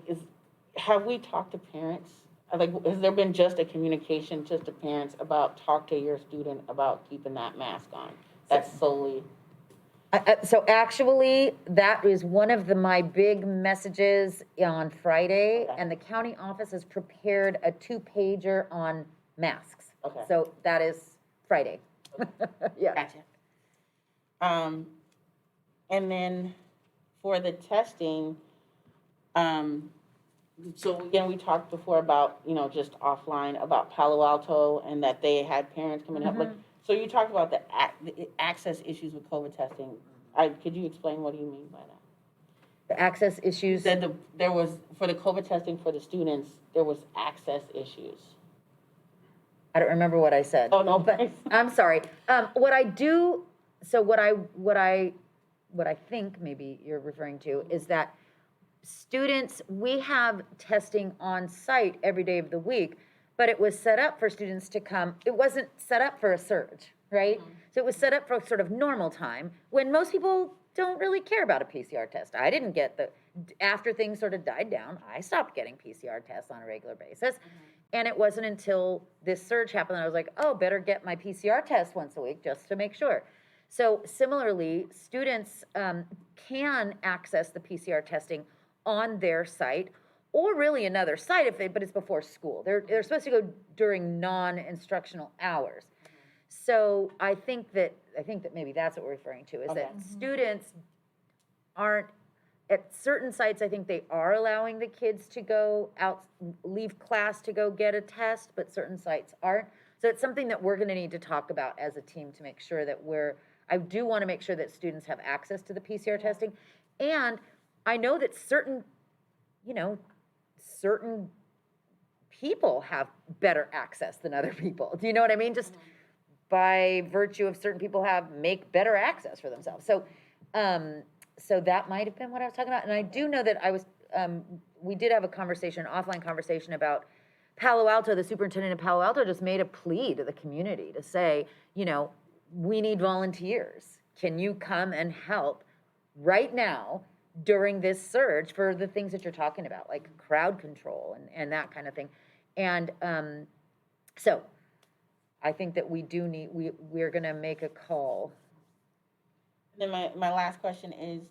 Speaker 8: have we talked to parents? Like, has there been just a communication just to parents about talk to your student about keeping that mask on? That's solely,
Speaker 3: So actually, that is one of my big messages on Friday,
Speaker 8: Okay.
Speaker 3: and the county office has prepared a 2-pager on masks.
Speaker 8: Okay.
Speaker 3: So that is Friday. Yeah.
Speaker 8: gotcha. And then for the testing, so again, we talked before about, just offline about Palo Alto and that they had parents coming up. Like, so you talked about the access issues with COVID testing. Could you explain what do you mean by that?
Speaker 3: The access
Speaker 8: You
Speaker 3: issues.
Speaker 8: said there was, for the COVID testing for the students, there was access issues.
Speaker 3: I don't remember what I said.
Speaker 8: Oh, no.
Speaker 3: But I'm sorry. What I do, so what I think maybe you're referring to is that students, we have testing on site every day of the week, but it was set up for students to come. It wasn't set up for a surge, right? So it was set up for sort of normal time when most people don't really care about a PCR test. I didn't get after things sort of died down, I stopped getting PCR tests on a regular basis. And it wasn't until this surge happened that I was like, oh, better get my PCR test once a week just to make sure. So similarly, students can access the PCR testing on their site or really another site but it's before school. They're supposed to go during non-instructional hours. So I think that maybe that's what we're referring to, is that students aren't, at certain sites, I think they are allowing the kids to go out, leave class to go get a test, but certain sites aren't. So it's something that we're gonna need to talk about as a team to make sure that I do wanna make sure that students have access to the PCR testing. And I know that certain people have better access than other people. Do you know what I mean? Just by virtue of certain people make better access for themselves. So, so that might have been what I was talking about. And I do know that we did have a conversation, offline conversation about Palo Alto. The superintendent of Palo Alto just made a plea to the community to say, we need volunteers. Can you come and help right now during this surge for the things that you're talking about, like crowd control and that kind of thing. And so I think that we do need, we're gonna make a call.
Speaker 8: Then my last question is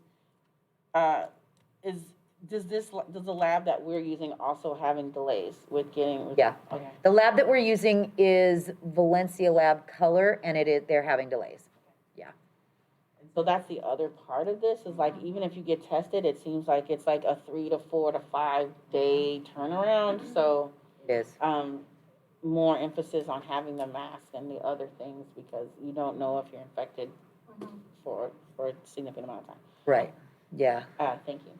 Speaker 8: does the lab that we're using also having delays with getting?
Speaker 3: Yeah.
Speaker 8: Okay.
Speaker 3: The lab that we're using is Valencia Lab Color, and they're having delays. Yeah.
Speaker 8: So that's the other part of this, is like, even if you get tested, it seems like it's like a 3 to 4 to 5 day turnaround. So
Speaker 3: It is.
Speaker 8: more emphasis on having the mask and the other things, because you don't know if you're infected for a significant amount of time.
Speaker 3: Right. Yeah.
Speaker 8: Thank you.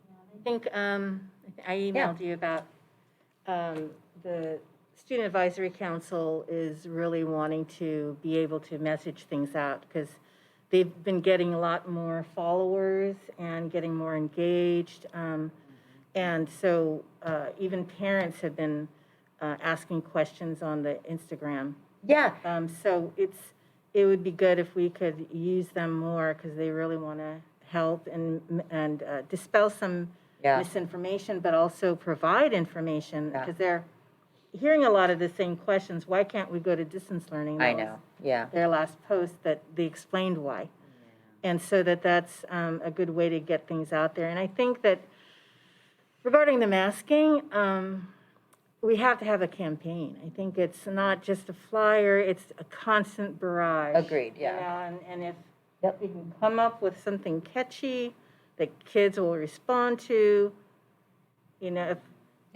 Speaker 1: I think I emailed you about the Student Advisory Council is really wanting to be able to message things out, because they've been getting a lot more followers and getting more engaged. And so even parents have been asking questions on the Instagram.
Speaker 3: Yeah.
Speaker 1: So it would be good if we could use them more, because they really want to help and dispel some misinformation, but also provide information, because they're hearing a lot of the same questions. Why can't we go to distance learning?
Speaker 3: I know. Yeah.
Speaker 1: Their last post that they explained why. And so that's a good way to get things out there. And I think that regarding the masking, we have to have a campaign. I think it's not just a flyer, it's a constant barrage.
Speaker 3: Agreed, yeah.
Speaker 1: And if we can come up with something catchy that kids will respond to, if,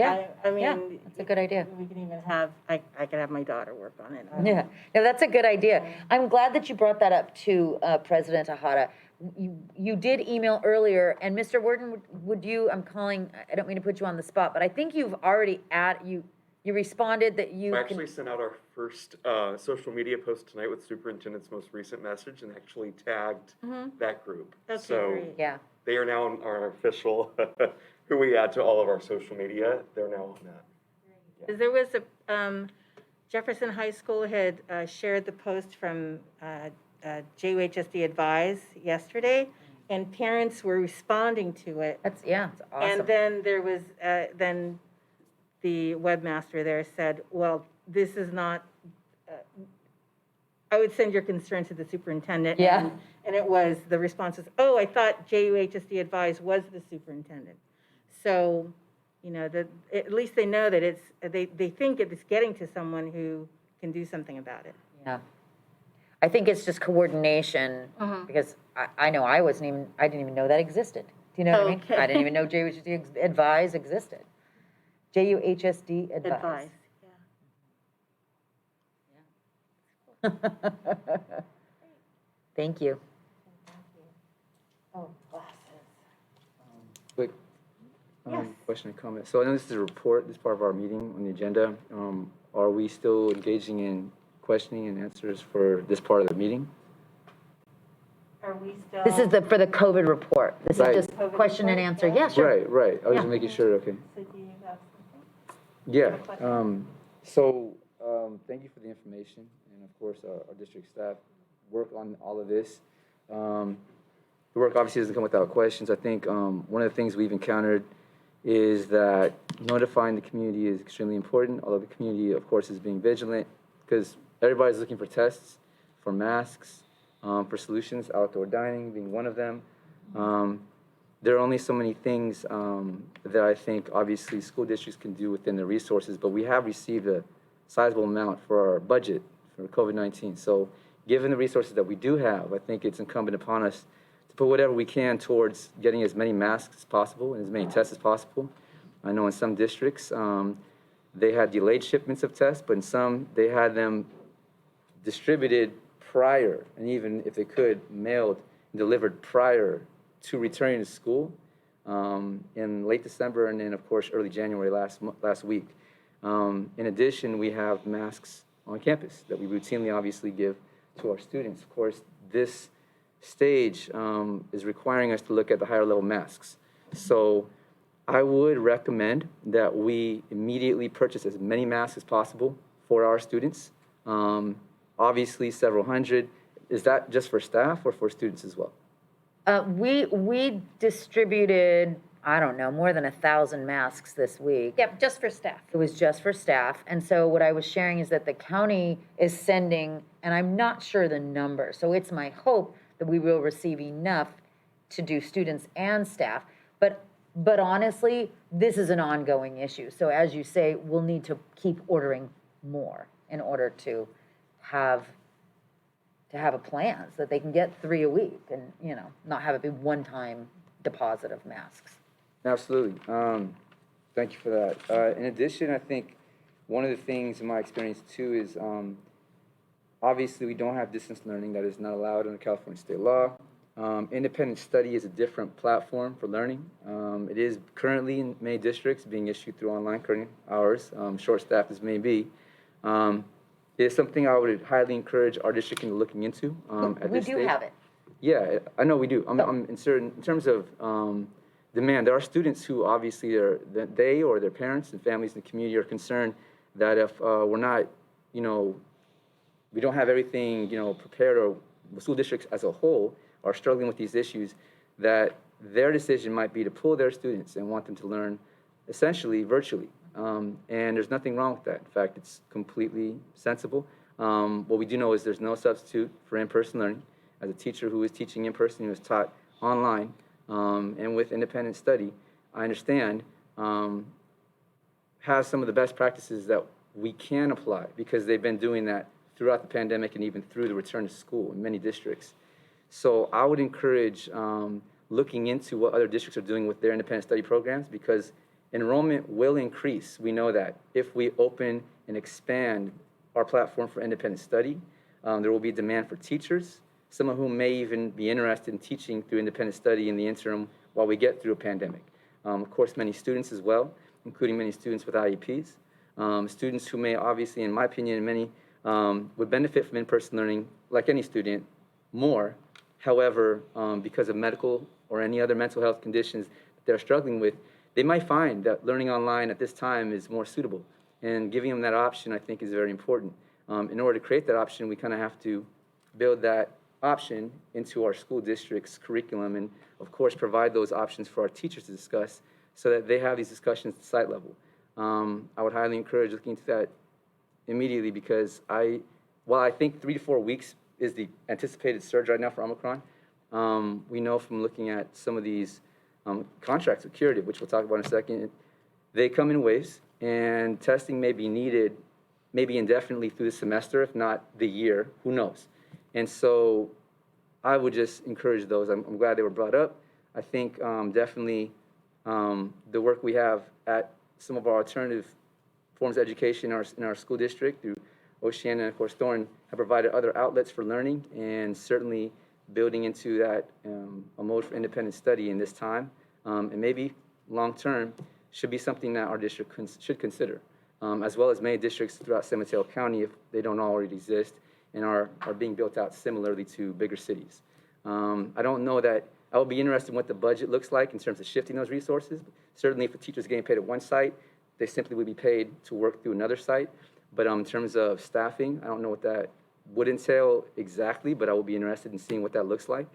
Speaker 1: I mean,
Speaker 3: that's a good idea.
Speaker 1: we can even have, I could have my daughter work on it.
Speaker 3: Yeah, no, that's a good idea. I'm glad that you brought that up to President Tejada. You did email earlier, and Mr. Worden, would you, I don't mean to put you on the spot, but I think you've already you responded that you
Speaker 10: I actually sent out our first social media post tonight with superintendent's most recent message and actually tagged that group.
Speaker 1: Okay,
Speaker 10: so
Speaker 1: great.
Speaker 3: Yeah.
Speaker 10: They are now on our official, who we add to all of our social media. They're now on that.
Speaker 1: There was Jefferson High School had shared the post from JUHSD Advise yesterday, and parents were responding to it.
Speaker 3: That's, yeah, it's awesome.
Speaker 1: And then there was, then the webmaster there said, well, this is not, I would send your concern to the superintendent.
Speaker 3: Yeah.
Speaker 1: And it was, the response was, oh, I thought JUHSD advised was the superintendent. So, you know, at least they know that it's, they think it's getting to someone who can do something about it.
Speaker 3: Yeah. I think it's just coordination, because I know I didn't even know that existed. Do you know what I mean?
Speaker 1: Okay.
Speaker 3: I didn't even know JUHSD Advise existed. JUHSD Advise. Thank you.
Speaker 1: Oh, glasses.
Speaker 5: Quick question and comment. So I know this is a report, this is part of our meeting on the agenda. Are we still engaging in questioning and answers for this part of the meeting?
Speaker 1: Are we still?
Speaker 3: This is for the COVID report. This
Speaker 5: Right.
Speaker 3: is just question and answer. Yeah, sure.
Speaker 5: Right, right. I was
Speaker 3: Yeah.
Speaker 5: just making sure, okay.
Speaker 1: So do you have something?
Speaker 5: Yeah,
Speaker 1: Have a question?
Speaker 5: thank you for the information, and of course, our district staff work on all of this. The work obviously doesn't come without questions. I think one of the things we've encountered is that notifying the community is extremely important, although the community, of course, is being vigilant, because everybody's looking for tests, for masks, for solutions, outdoor dining being one of them. There are only so many things that I think obviously school districts can do within their resources, but we have received a sizable amount for our budget for COVID-19. So given the resources that we do have, I think it's incumbent upon us to put whatever we can towards getting as many masks as possible and as many tests as possible. I know in some districts, they had delayed shipments of tests, but in some, they had them distributed prior, and even if they could, mailed and delivered prior to returning to school in late December and then, of course, early January last week. In addition, we have masks on campus that we routinely obviously give to our students. Of course, this stage is requiring us to look at the higher level masks. So I would recommend that we immediately purchase as many masks as possible for our students. Obviously, several hundred. Is that just for staff or for students as well?
Speaker 3: We distributed, I don't know, more than 1,000 masks this week.
Speaker 2: Yep, just for staff.
Speaker 3: It was just for staff. And so what I was sharing is that the county is sending, and I'm not sure the number, so it's my hope that we will receive enough to do students and staff. But honestly, this is an ongoing issue. So as you say, we'll need to keep ordering more in order to have a plan so that they can get 3 a week and, you know, not have it be one-time deposit of masks.
Speaker 5: Absolutely. Thank you for that. In addition, I think one of the things in my experience too is obviously we don't have distance learning. That is not allowed under California state law. Independent study is a different platform for learning. It is currently in many districts being issued through online learning hours, short-staffed as may be. It is something I would highly encourage our district into looking into at this stage.
Speaker 3: We do have it.
Speaker 5: Yeah, I know we do. I'm in terms of demand, there are students who obviously they or their parents and families in the community are concerned that if we're not, you know, we don't have everything, you know, prepared, or the school districts as a whole are struggling with these issues, that their decision might be to pull their students and want them to learn essentially virtually. And there's nothing wrong with that. In fact, it's completely sensible. What we do know is there's no substitute for in-person learning. As a teacher who is teaching in person, who is taught online, and with independent study, I understand, has some of the best practices that we can apply, because they've been doing that throughout the pandemic and even through the return to school in many districts. So I would encourage looking into what other districts are doing with their independent study programs, because enrollment will increase. We know that if we open and expand our platform for independent study, there will be demand for teachers, some of whom may even be interested in teaching through independent study in the interim while we get through a pandemic. Of course, many students as well, including many students with IEPs. Students who may obviously, in my opinion, many would benefit from in-person learning, like any student, more. However, because of medical or any other mental health conditions that they're struggling with, they might find that learning online at this time is more suitable. And giving them that option, I think, is very important. In order to create that option, we kind of have to build that option into our school district's curriculum and, of course, provide those options for our teachers to discuss so that they have these discussions at the site level. I would highly encourage looking into that immediately because while I think 3 to 4 weeks is the anticipated surge right now for Omicron, we know from looking at some of these contracts with Curative, which we'll talk about in a second, they come in waves, and testing may be needed maybe indefinitely through the semester, if not the year, who knows. And so I would just encourage those. I'm glad they were brought up. I think definitely the work we have at some of our alternative forms of education in our school district through Oceana and, of course, Thorne have provided other outlets for learning, and certainly building into that a mode for independent study in this time, and maybe long-term should be something that our district should consider, as well as many districts throughout San Mateo County if they don't already exist and are being built out similarly to bigger cities. I don't know that I would be interested in what the budget looks like in terms of shifting those resources. Certainly if a teacher's getting paid at one site, they simply would be paid to work through another site. But in terms of staffing, I don't know what that would entail exactly, but I will be interested in seeing what that looks like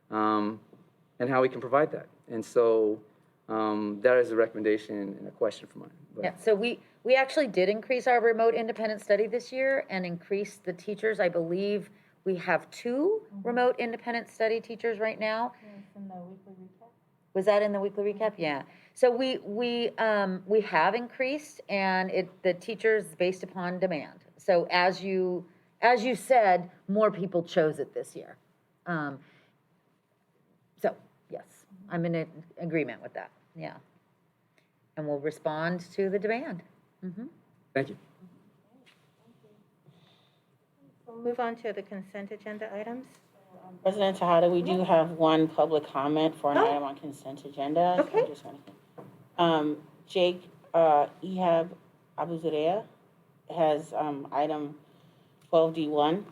Speaker 5: and how we can provide that. And so that is a recommendation and a question for mine. But.
Speaker 3: Yeah, so we actually did increase our remote independent study this year and increase the teachers. I believe we have 2 remote independent study teachers right now.
Speaker 1: In the weekly recap.
Speaker 3: Was that in the weekly recap? Yeah. So we have increased, and the teachers based upon demand. So as you said, more people chose it this year. So yes, I'm in agreement with that. Yeah, and we'll respond to the demand. Mm-hmm.
Speaker 5: Thank you.
Speaker 1: We'll move on to the consent agenda items.
Speaker 8: President Tejada, we do have one public comment for an item on consent agenda.
Speaker 1: Okay.
Speaker 8: I just want to, Jake Ehab Abuzaria has item 12D1.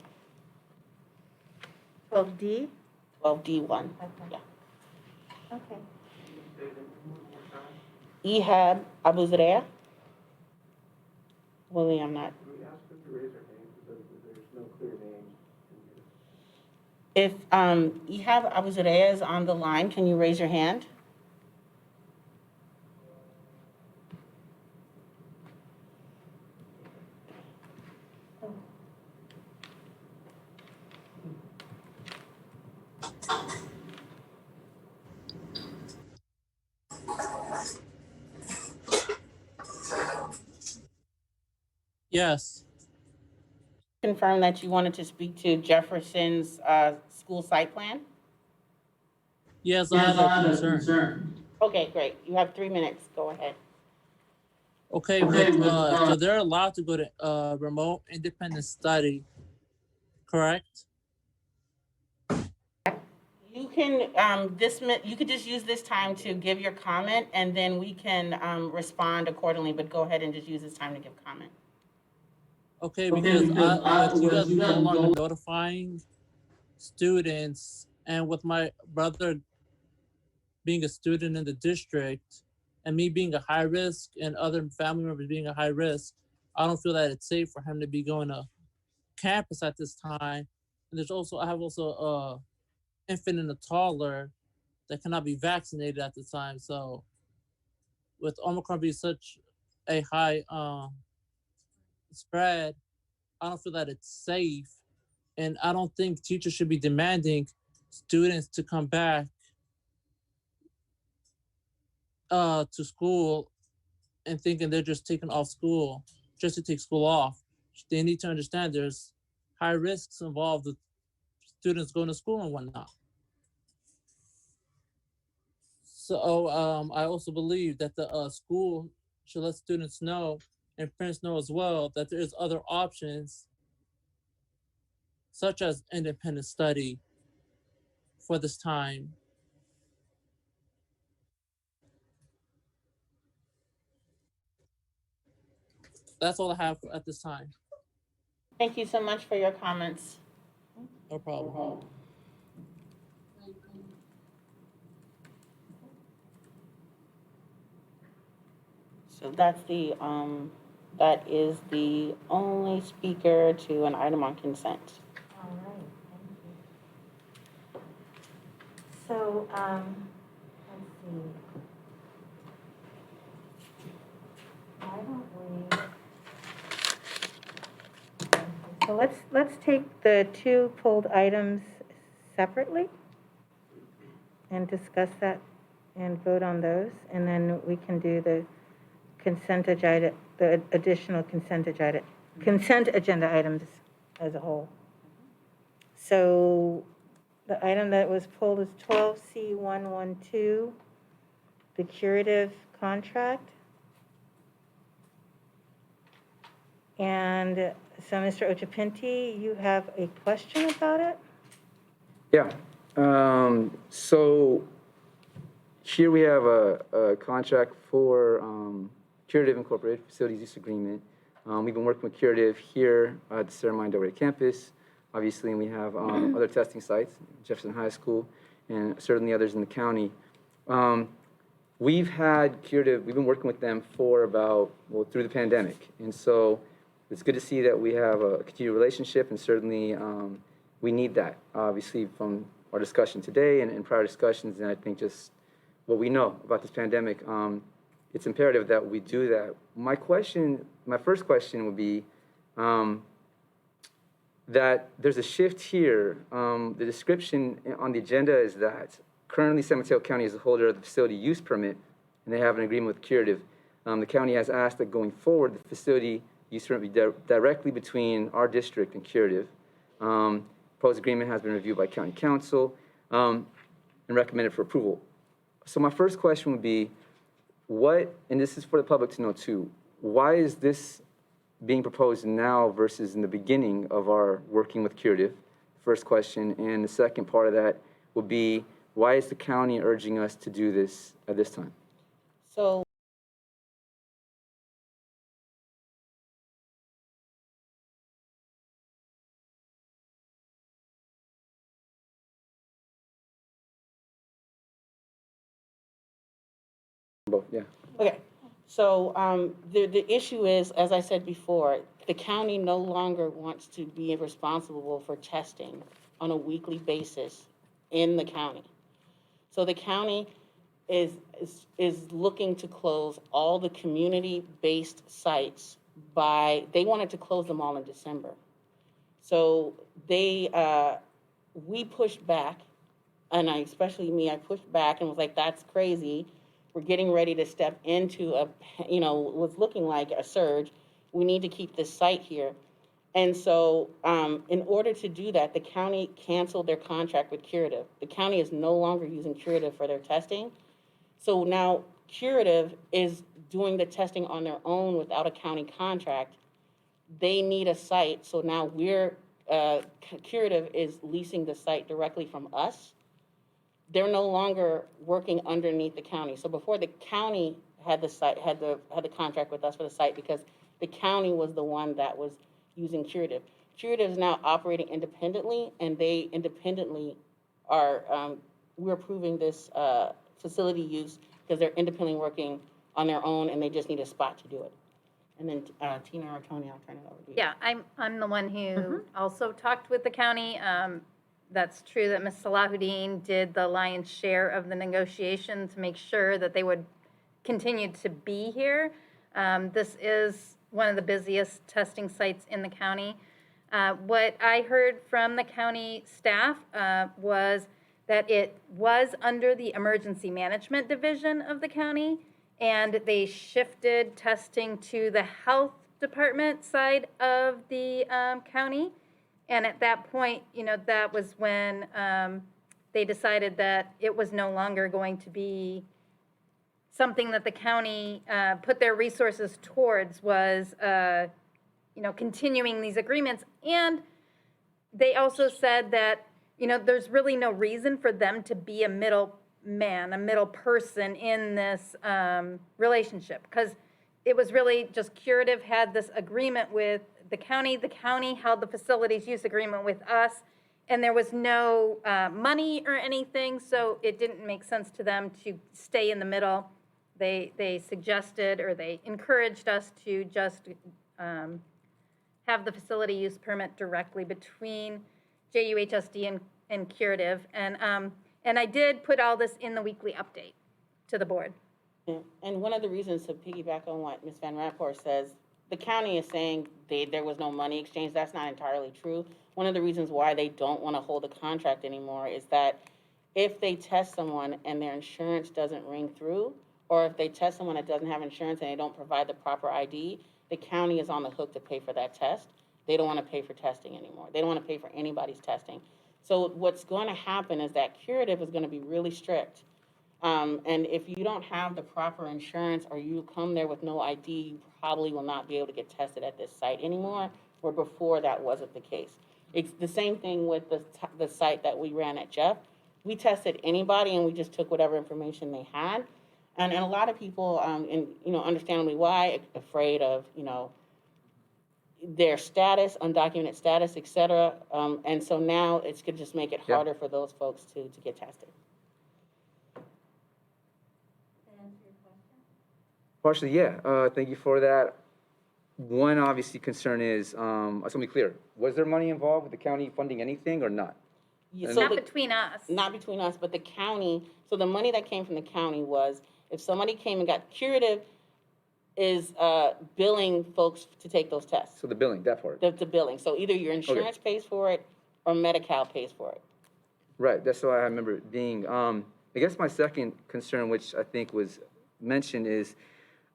Speaker 1: 12D.
Speaker 8: 12D1.
Speaker 1: Okay.
Speaker 8: Yeah.
Speaker 1: Okay.
Speaker 8: Ehab Abuzaria. Willie, I'm not. If Ehab Abuzaria is on the line, can you raise your hand?
Speaker 11: Yes.
Speaker 8: Confirm that you wanted to speak to Jefferson's school site plan?
Speaker 11: Yes, I have a concern.
Speaker 8: Okay, great. You have 3 minutes. Go ahead.
Speaker 11: Okay, so they're allowed to go to remote independent study, correct?
Speaker 8: You can you could just use this time to give your comment, and then we can respond accordingly. But go ahead and just use this time to give comment.
Speaker 11: Okay, because with you guys no longer notifying students, and with my brother being a student in the district, and me being a high risk, and other family members being a high risk, I don't feel that it's safe for him to be going to campus at this time. And I have a infant and a toddler that cannot be vaccinated at the time. So with Omicron being such a high spread, I don't feel that it's safe. And I don't think teachers should be demanding students to come back to school and thinking they're just taking off school just to take school off. They need to understand there's high risks involved with students going to school and whatnot. So I also believe that the school should let students know and parents know as well that there is other options such as independent study for this time. That's all I have at this time.
Speaker 8: Thank you so much for your comments.
Speaker 11: No problem.
Speaker 8: So that is the only speaker to an item on consent.
Speaker 1: All right. Thank you. let's see. Why don't we? So let's take the two pulled items separately and discuss that and vote on those, and then we can do the consent agenda, the additional consent agenda items as a whole. So the item that was pulled is 12C112, the curative contract. And so, Mr. Ochapinti, you have a question about it?
Speaker 5: Yeah. So here we have a contract for Curative Incorporated Facilities Use Agreement. We've been working with Curative here at the Sarah Del Rey campus, obviously, and we have other testing sites, Jefferson High School, and certainly others in the county. We've had Curative, we've been working with them for about, well, through the pandemic. And so it's good to see that we have a continued relationship, and certainly we need that, obviously, from our discussion today and prior discussions, and I think just what we know about this pandemic, it's imperative that we do that. My first question would be that there's a shift here. The description on the agenda is that currently San Mateo County is the holder of the facility use permit, and they have an agreement with Curative. The county has asked that going forward, the facility use permit be directly between our district and Curative. Proposed agreement has been reviewed by County Council and recommended for approval. So my first question would be, and this is for the public to know too, why is this being proposed now versus in the beginning of our working with Curative? First question. And the second part of that would be, why is the county urging us to do this at this time?
Speaker 8: So
Speaker 5: Both, yeah.
Speaker 8: okay, so the issue is, as I said before, the county no longer wants to be responsible for testing on a weekly basis in the county. So the county is looking to close all the community-based sites they wanted to close them all in December. So we pushed back, and especially me, I pushed back and was like, that's crazy. We're getting ready to step into what's looking like a surge. We need to keep this site here. And so in order to do that, the county canceled their contract with Curative. The county is no longer using Curative for their testing. So now Curative is doing the testing on their own without a county contract. They need a site. So now Curative is leasing the site directly from us. They're no longer working underneath the county. So before, the county had the contract with us for the site because the county was the one that was using Curative. Curative is now operating independently, and they independently are, we're approving this facility use because they're independently working on their own, and they just need a spot to do it. And then Tina or Tony, I'll turn it over to you.
Speaker 2: Yeah, I'm the one who also talked with the county. That's true that Ms. Salahuddin did the lion's share of the negotiation to make sure that they would continue to be here. This is one of the busiest testing sites in the county. What I heard from the county staff was that it was under the emergency management division of the county, and they shifted testing to the health department side of the county. And at that point, that was when they decided that it was no longer going to be something that the county put their resources towards, was, continuing these agreements. And they also said that, there's really no reason for them to be a middleman, a middle person in this relationship, because it was really just Curative had this agreement with the county held the facilities use agreement with us, and there was no money or anything, so it didn't make sense to them to stay in the middle. They suggested, or they encouraged us to just have the facility use permit directly between JUHSD and Curative. And And I did put all this in the weekly update to the board.
Speaker 8: Yeah, and one of the reasons, to piggyback on what Ms. Van Rapport says, the county is saying there was no money exchange. That's not entirely true. One of the reasons why they don't want to hold a contract anymore is that if they test someone and their insurance doesn't ring through, or if they test someone that doesn't have insurance and they don't provide the proper ID, the county is on the hook to pay for that test. They don't want to pay for testing anymore. They don't want to pay for anybody's testing. So what's going to happen is that curative is going to be really strict. And if you don't have the proper insurance or you come there with no ID, you probably will not be able to get tested at this site anymore, where before that wasn't the case. It's the same thing with the site that we ran at Jeff. We tested anybody and we just took whatever information they had. And a lot of people, and understandably why, afraid of, their status, undocumented status, et cetera. And so now it's going to just make it harder for those folks to get tested.
Speaker 5: Partially, yeah. Thank you for that. One obviously concern is, I just want to be clear, was there money involved with the county funding anything or not?
Speaker 8: Yeah,
Speaker 2: Not between us.
Speaker 8: Not between us, but the county. So the money that came from the county was, if somebody came and got curative, is billing folks to take those tests.
Speaker 5: So the billing, that part.
Speaker 8: The billing. So either your insurance pays for it or Medi-Cal pays for it.
Speaker 5: Right, that's what I remember it being. I guess my second concern, which I think was mentioned, is,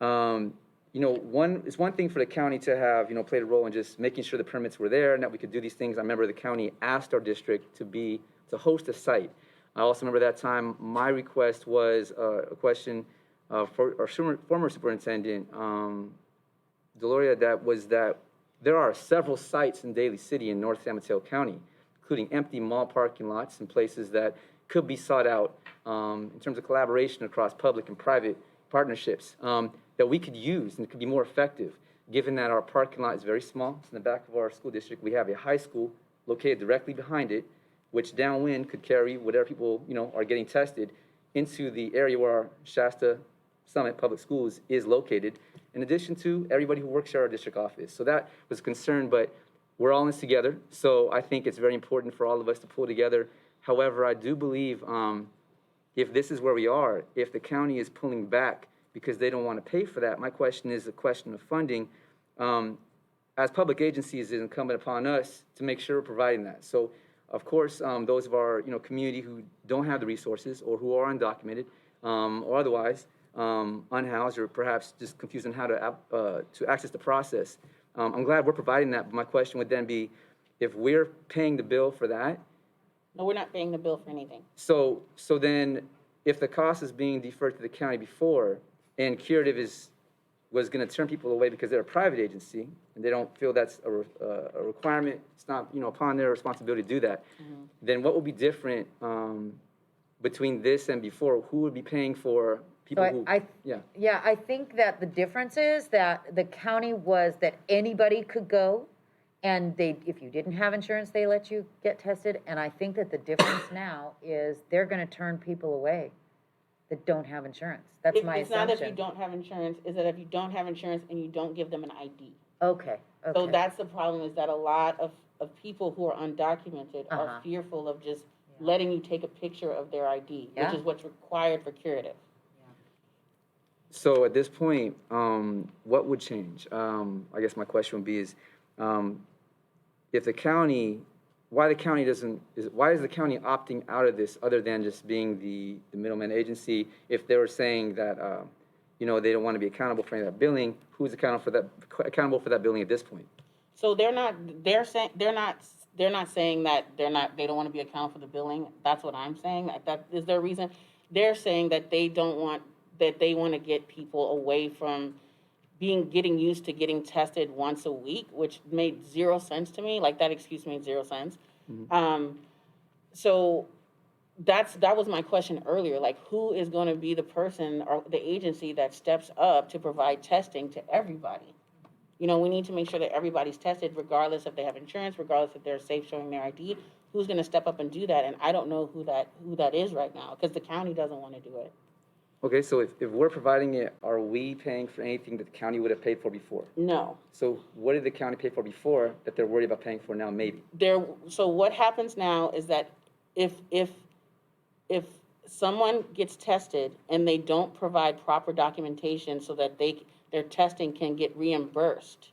Speaker 5: it's one thing for the county to have, played a role in just making sure the permits were there and that we could do these things. I remember the county asked our district to host a site. I also remember that time my request was a question for our former superintendent, Deloria, that there are several sites in Daly City in North San Mateo County, including empty mall parking lots and places that could be sought out in terms of collaboration across public and private partnerships that we could use and could be more effective, given that our parking lot is very small. It's in the back of our school district. We have a high school located directly behind it, which downwind could carry whatever people, are getting tested into the area where our Shasta Summit Public Schools is located, in addition to everybody who works at our district office. So that was a concern, but we're all in this together. So I think it's very important for all of us to pull together. However, I do believe if this is where we are, if the county is pulling back because they don't want to pay for that, my question is a question of funding. As public agencies, it's incumbent upon us to make sure we're providing that. So, of course, those of our community who don't have the resources or who are undocumented or otherwise unhoused or perhaps just confused on how to access the process, I'm glad we're providing that. But my question would then be, if we're paying the bill for that.
Speaker 8: No, we're not paying the bill for anything.
Speaker 5: So then, if the cost is being deferred to the county before, and curative was going to turn people away because they're a private agency and they don't feel that's a requirement, it's not upon their responsibility to do that, then what will be different between this and before? Who would be paying for people who?
Speaker 3: Yeah, I think that the difference is that the county was that anybody could go, and if you didn't have insurance, they let you get tested. And I think that the difference now is they're going to turn people away that don't have insurance. That's my
Speaker 8: It's
Speaker 3: assumption.
Speaker 8: not if you don't have insurance, is that if you don't have insurance and you don't give them an ID.
Speaker 3: Okay.
Speaker 8: So that's the problem, is that a lot of people who are undocumented are fearful of just letting you take a picture of their ID, which is what's required for curative.
Speaker 5: So at this point, what would change? I guess my question would be is, if the county, why is the county opting out of this other than just being the middleman agency? If they were saying that, they don't want to be accountable for any of that billing, who's accountable for that billing at this point?
Speaker 8: So they're not saying that they don't want to be accountable for the billing. That's what I'm saying. That is their reason. They're saying that they want to get people away from getting used to getting tested once a week, which made zero sense to me. Like, that excuse made zero sense. So that was my question earlier. Like, who is going to be the person or the agency that steps up to provide testing to everybody? We need to make sure that everybody's tested, regardless if they have insurance, regardless if they're safe showing their ID. Who's going to step up and do that? And I don't know who that is right now, because the county doesn't want to do it.
Speaker 5: Okay, so if we're providing it, are we paying for anything that the county would have paid for before?
Speaker 8: No.
Speaker 5: So what did the county pay for before that they're worried about paying for now, maybe?
Speaker 8: So what happens now is that if if someone gets tested and they don't provide proper documentation so that their testing can get reimbursed,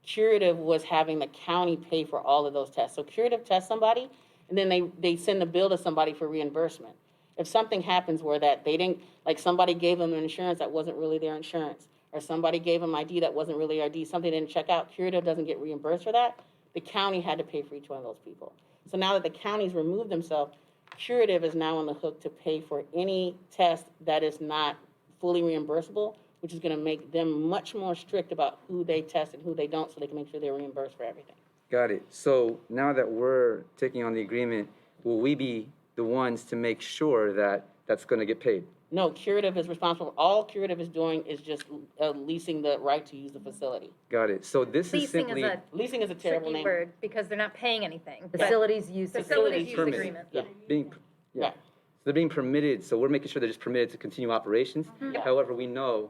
Speaker 8: Curative was having the county pay for all of those tests. So Curative tests somebody, and then they send a bill to somebody for reimbursement. If something happens where that they didn't, like somebody gave them an insurance that wasn't really their insurance, or somebody gave them ID that wasn't really ID, something didn't check out, Curative doesn't get reimbursed for that. The county had to pay for each one of those people. So now that the county's removed themselves, Curative is now on the hook to pay for any test that is not fully reimbursable, which is gonna make them much more strict about who they test and who they don't, so they can make sure they're reimbursed for everything.
Speaker 5: Got it. So now that we're taking on the agreement, will we be the ones to make sure that that's gonna get paid?
Speaker 8: No, Curative is responsible. All Curative is doing is just leasing the right to use the facility.
Speaker 5: Got it. So this is
Speaker 2: Leasing
Speaker 5: simply.
Speaker 2: is a
Speaker 8: Leasing is a terrible
Speaker 2: tricky
Speaker 8: name.
Speaker 2: word because they're not paying anything. but
Speaker 3: Facilities use.
Speaker 2: Facilities use
Speaker 5: Permit.
Speaker 2: agreement.
Speaker 8: Yeah.
Speaker 5: Being, yeah.
Speaker 8: Yeah.
Speaker 5: So they're being permitted, so we're making sure they're just permitted to continue operations.
Speaker 8: Yeah.
Speaker 5: However, we know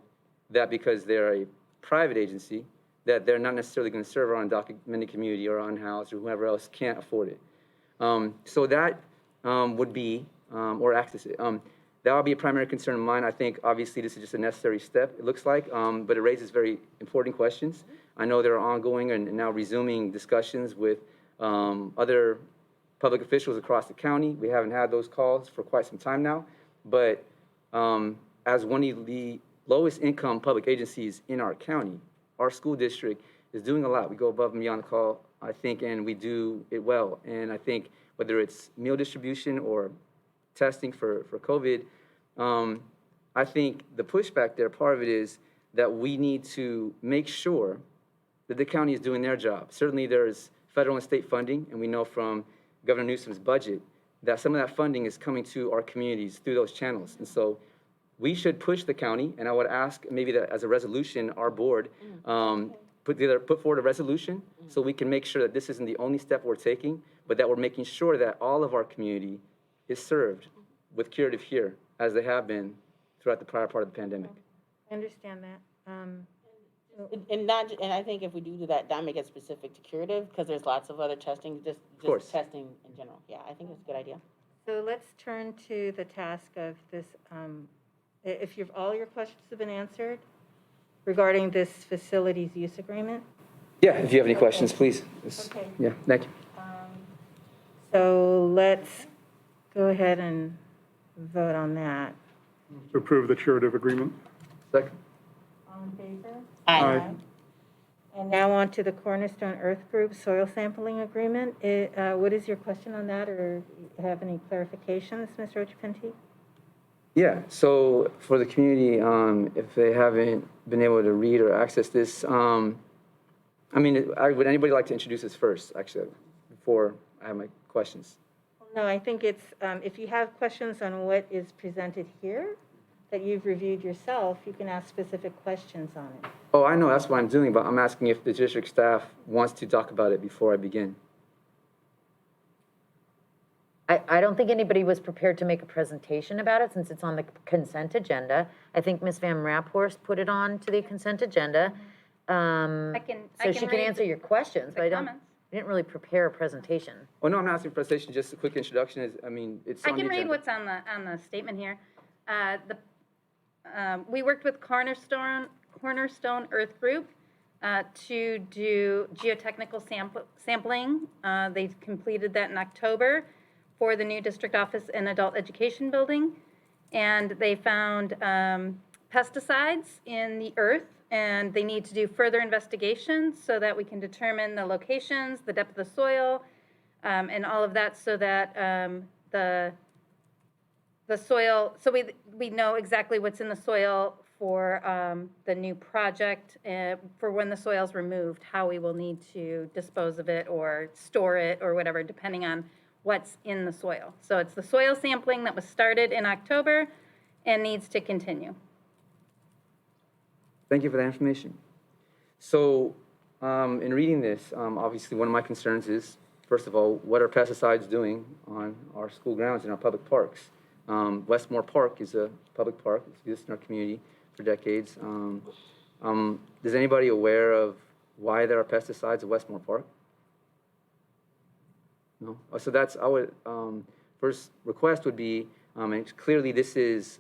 Speaker 5: that because they're a private agency, that they're not necessarily gonna serve our undocumented community or unhoused or whoever else can't afford it. So that would be, or access it. That would be a primary concern of mine. I think obviously this is just a necessary step, it looks like, but it raises very important questions. I know there are ongoing and now resuming discussions with other public officials across the county. We haven't had those calls for quite some time now, but as one of the lowest income public agencies in our county, our school district is doing a lot. We go above and beyond the call, I think, and we do it well. And I think whether it's meal distribution or testing for COVID, I think the pushback there, part of it is that we need to make sure that the county is doing their job. Certainly there's federal and state funding, and we know from Governor Newsom's budget that some of that funding is coming to our communities through those channels. And so we should push the county, and I would ask maybe that as a resolution, our board put forward a resolution so we can make sure that this isn't the only step we're taking, but that we're making sure that all of our community is served with Curative here, as they have been throughout the prior part of the pandemic.
Speaker 1: I understand that.
Speaker 8: And I think if we do that, not make it specific to Curative, because there's lots of other testing, just
Speaker 5: course.
Speaker 8: testing in general. Yeah, I think it's a good idea.
Speaker 1: So let's turn to the task of this, if all your questions have been answered regarding this facilities use agreement.
Speaker 5: Yeah, if you have any questions, please.
Speaker 1: Okay.
Speaker 5: Yeah, thank you.
Speaker 1: So let's go ahead and vote on that.
Speaker 4: To approve the Curative agreement.
Speaker 5: Second.
Speaker 1: All in favor?
Speaker 4: Aye.
Speaker 1: And now on to the Cornerstone Earth Group Soil Sampling Agreement. What is your question on that, or have any clarifications, Mr. Ochapinti?
Speaker 5: Yeah, so for the community, if they haven't been able to read or access this, would anybody like to introduce this first, actually, before I have my questions?
Speaker 1: No, I think it's, if you have questions on what is presented here that you've reviewed yourself, you can ask specific questions on it.
Speaker 5: Oh, I know, that's what I'm doing, but I'm asking if the district staff wants to talk about it before I begin.
Speaker 3: I don't think anybody was prepared to make a presentation about it since it's on the consent agenda. I think Ms. Van Raphorst put it on to the consent agenda. So she can
Speaker 2: read
Speaker 3: answer your questions, but I
Speaker 2: comments.
Speaker 3: didn't really prepare a presentation.
Speaker 5: Oh, no, I'm not asking for a presentation, just a quick introduction. It's on
Speaker 2: I
Speaker 5: the
Speaker 2: can read
Speaker 5: agenda.
Speaker 2: what's on the statement here. We worked with Cornerstone Earth Group to do geotechnical sampling. They completed that in October for the new district office and adult education building. And they found pesticides in the earth, and they need to do further investigations so that we can determine the locations, the depth of the soil, and all of that, so that the soil, so we know exactly what's in the soil for the new project, for when the soil's removed, how we will need to dispose of it or store it or whatever, depending on what's in the soil. So it's the soil sampling that was started in October and needs to continue.
Speaker 5: Thank you for that information. So, in reading this, obviously one of my concerns is, first of all, what are pesticides doing on our school grounds and our public parks? Westmore Park is a public park. It's existed in our community for decades. Is anybody aware of why there are pesticides at Westmore Park? No? So that's, first request would be And clearly this is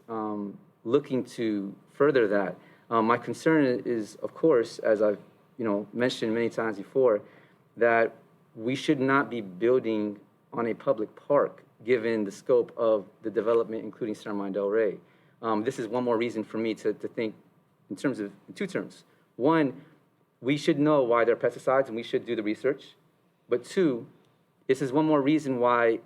Speaker 5: looking to further that. My concern is, of course, as I've mentioned many times before, that we should not be building on a public park given the scope of the development, including San Ramon Del Rey. This is one more reason for me to think in two terms. One, we should know why there are pesticides and we should do the research. But two, this is one more reason why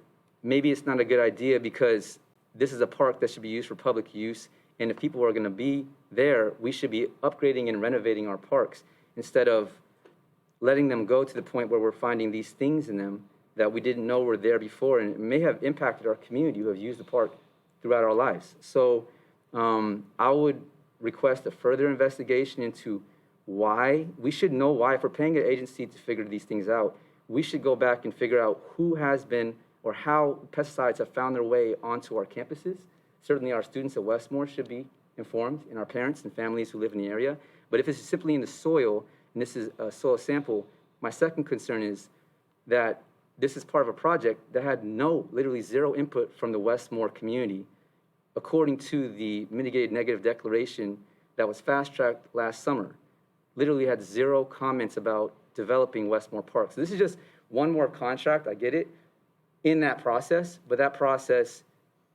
Speaker 5: maybe it's not a good idea, because this is a park that should be used for public use. And if people are going to be there, we should be upgrading and renovating our parks instead of letting them go to the point where we're finding these things in them that we didn't know were there before, and it may have impacted our community who have used the park throughout our lives. So I would request a further investigation into why. We should know why. If we're paying an agency to figure these things out, we should go back and figure out who has been or how pesticides have found their way onto our campuses. Certainly our students at Westmore should be informed, and our parents and families who live in the area. But if it's simply in the soil, and this is a soil sample, my second concern is that this is part of a project that had literally zero input from the Westmore community. According to the mitigated negative declaration that was fast-tracked last summer, literally had zero comments about developing Westmore Park. So this is just one more contract, I get it, in that process, but that process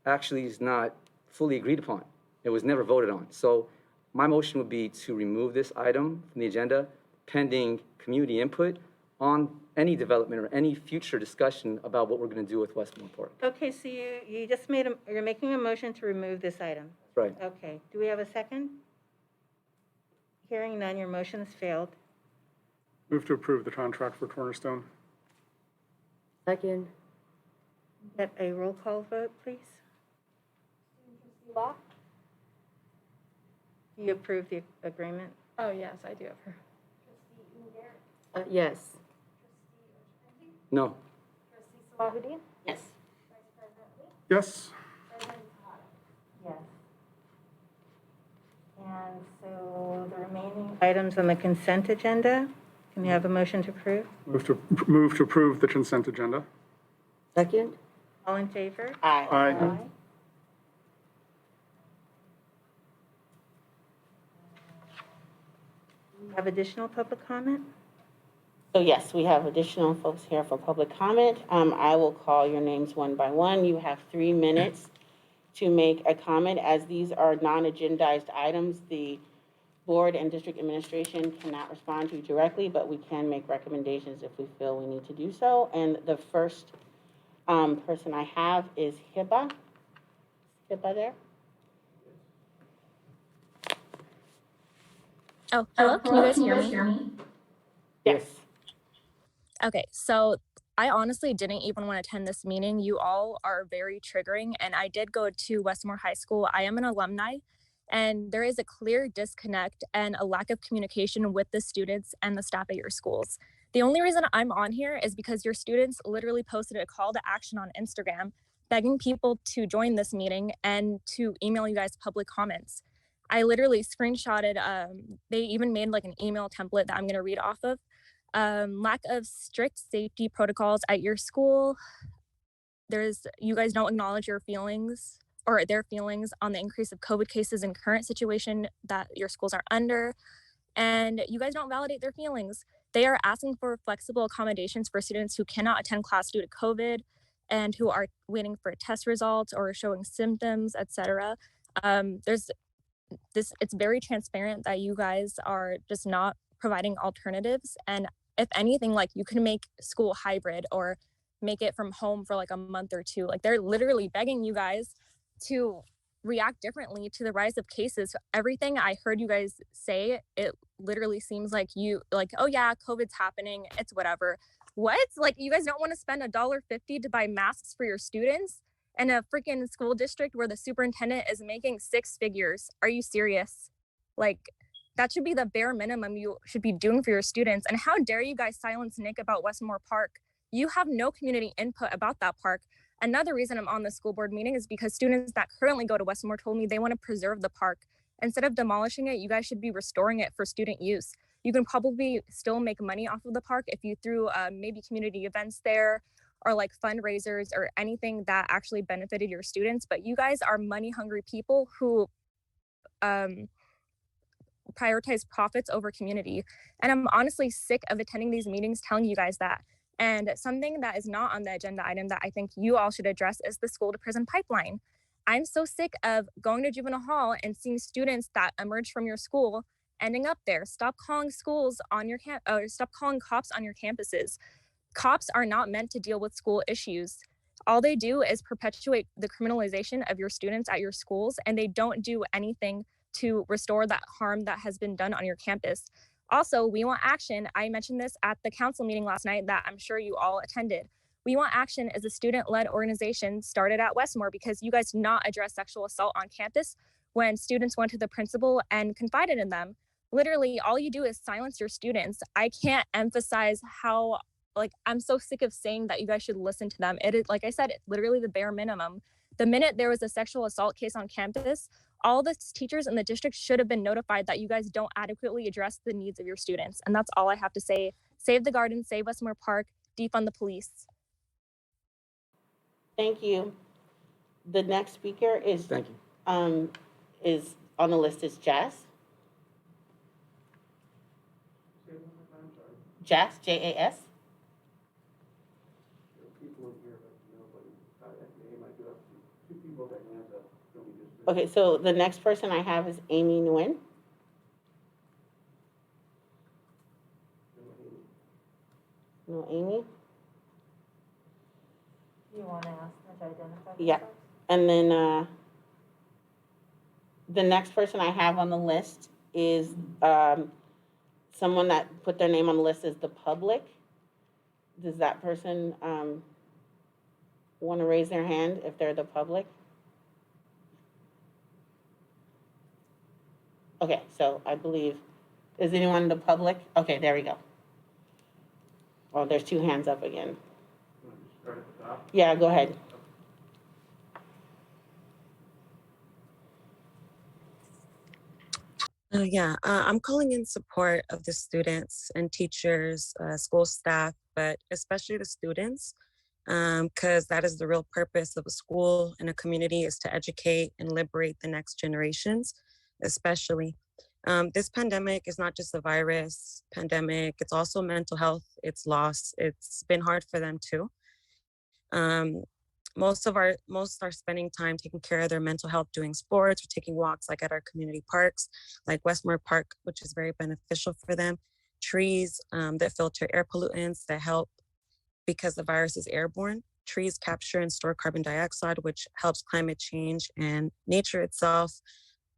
Speaker 5: actually is not fully agreed upon. It was never voted on. So my motion would be to remove this item from the agenda pending community input on any development or any future discussion about what we're going to do with Westmore Park.
Speaker 1: Okay, so you just you're making a motion to remove this item.
Speaker 5: Right.
Speaker 1: Okay, do we have a second? Hearing none, your motion has failed.
Speaker 4: Move to approve the contract for Cornerstone.
Speaker 7: Second.
Speaker 1: Get a roll call vote, please. Do you approve the agreement?
Speaker 6: Oh, yes, I do have her.
Speaker 7: Yes.
Speaker 5: No.
Speaker 8: Yes.
Speaker 4: Yes.
Speaker 1: Yes. And so the remaining items on the consent agenda, can we have a motion to approve?
Speaker 4: Move to approve the consent agenda.
Speaker 7: Second.
Speaker 1: All in favor?
Speaker 8: Aye.
Speaker 4: Aye.
Speaker 1: Have additional public comment?
Speaker 8: So yes, we have additional folks here for public comment. I will call your names one by one. You have 3 minutes to make a comment. As these are non-agendized items, the board and district administration cannot respond to you directly, but we can make recommendations if we feel we need to do so. And the first person I have is Hiba. Hiba there?
Speaker 12: Oh, hello, can you guys hear me?
Speaker 8: Yes.
Speaker 12: Okay, so I honestly didn't even want to attend this meeting. You all are very triggering, and I did go to Westmore High School. I am an alumni, and there is a clear disconnect and a lack of communication with the students and the staff at your schools. The only reason I'm on here is because your students literally posted a call to action on Instagram, begging people to join this meeting and to email you guys public comments. I literally screenshotted, they even made like an email template that I'm gonna read off of. Lack of strict safety protocols at your school. You guys don't acknowledge your feelings or their feelings on the increase of COVID cases and current situation that your schools are under. And you guys don't validate their feelings. They are asking for flexible accommodations for students who cannot attend class due to COVID and who are waiting for test results or showing symptoms, etc. It's very transparent that you guys are just not providing alternatives. And if anything, like you can make school hybrid or make it from home for like a month or two. Like they're literally begging you guys to react differently to the rise of cases. Everything I heard you guys say, it literally seems like oh yeah, COVID's happening, it's whatever. What? Like you guys don't want to spend $1.50 to buy masks for your students in a freaking school district where the superintendent is making 6 figures? Are you serious? Like that should be the bare minimum you should be doing for your students. And how dare you guys silence Nick about Westmore Park? You have no community input about that park. Another reason I'm on the school board meeting is because students that currently go to Westmore told me they want to preserve the park. Instead of demolishing it, you guys should be restoring it for student use. You can probably still make money off of the park if you threw maybe community events there or like fundraisers or anything that actually benefited your students. But you guys are money hungry people who prioritize profits over community. And I'm honestly sick of attending these meetings telling you guys that. And something that is not on the agenda item that I think you all should address is the school to prison pipeline. I'm so sick of going to juvenile hall and seeing students that emerge from your school ending up there. Stop calling schools on your stop calling cops on your campuses. Cops are not meant to deal with school issues. All they do is perpetuate the criminalization of your students at your schools, and they don't do anything to restore that harm that has been done on your campus. Also, We Want Action, I mentioned this at the council meeting last night that I'm sure you all attended. We Want Action is a student-led organization started at Westmore because you guys did not address sexual assault on campus when students went to the principal and confided in them. Literally, all you do is silence your students. I can't emphasize how, I'm so sick of saying that you guys should listen to them. It is, like I said, it's literally the bare minimum. The minute there was a sexual assault case on campus, all the teachers in the district should have been notified that you guys don't adequately address the needs of your students. And that's all I have to say. Save the garden, save Westmore Park, defund the police.
Speaker 8: Thank you. The next speaker is,
Speaker 5: Thank you.
Speaker 8: is on the list is Jess. Jess, Jas. Okay, so the next person I have is Amy Nguyen. No, Amy?
Speaker 1: You want to ask her to identify themselves?
Speaker 8: Yeah. And then the next person I have on the list is someone that put their name on the list as the public. Does that person want to raise their hand if they're the public? Okay, so I believe, is anyone in the public? Okay, there we go. Oh, there's two hands up again. Yeah, go ahead.
Speaker 13: I'm calling in support of the students and teachers, school staff, but especially the students, because that is the real purpose of a school and a community, is to educate and liberate the next generations, especially. This pandemic is not just a virus pandemic, it's also mental health, it's loss, it's been hard for them too. Most are spending time taking care of their mental health, doing sports or taking walks like at our community parks, like Westmore Park, which is very beneficial for them. Trees that filter air pollutants that help because the virus is airborne. Trees capture and store carbon dioxide, which helps climate change, and nature itself,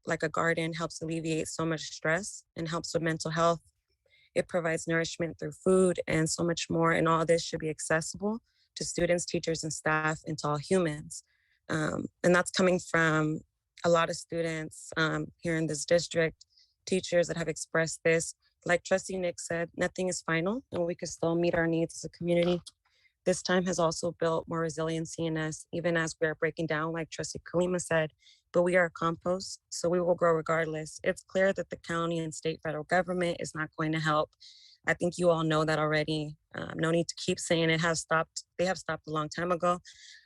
Speaker 13: like a garden, helps alleviate so much stress and helps with mental health. It provides nourishment through food and so much more, and all this should be accessible to students, teachers, and staff, and to all humans. And that's coming from a lot of students here in this district, teachers that have expressed this. Like Trustee Nick said, nothing is final, and we can still meet our needs as a community. This time has also built more resiliency in us, even as we are breaking down, like Trustee Kalima said, but we are a compost, so we will grow regardless. It's clear that the county and state federal government is not going to help. I think you all know that already. No need to keep saying it has stopped. They have stopped a long time ago.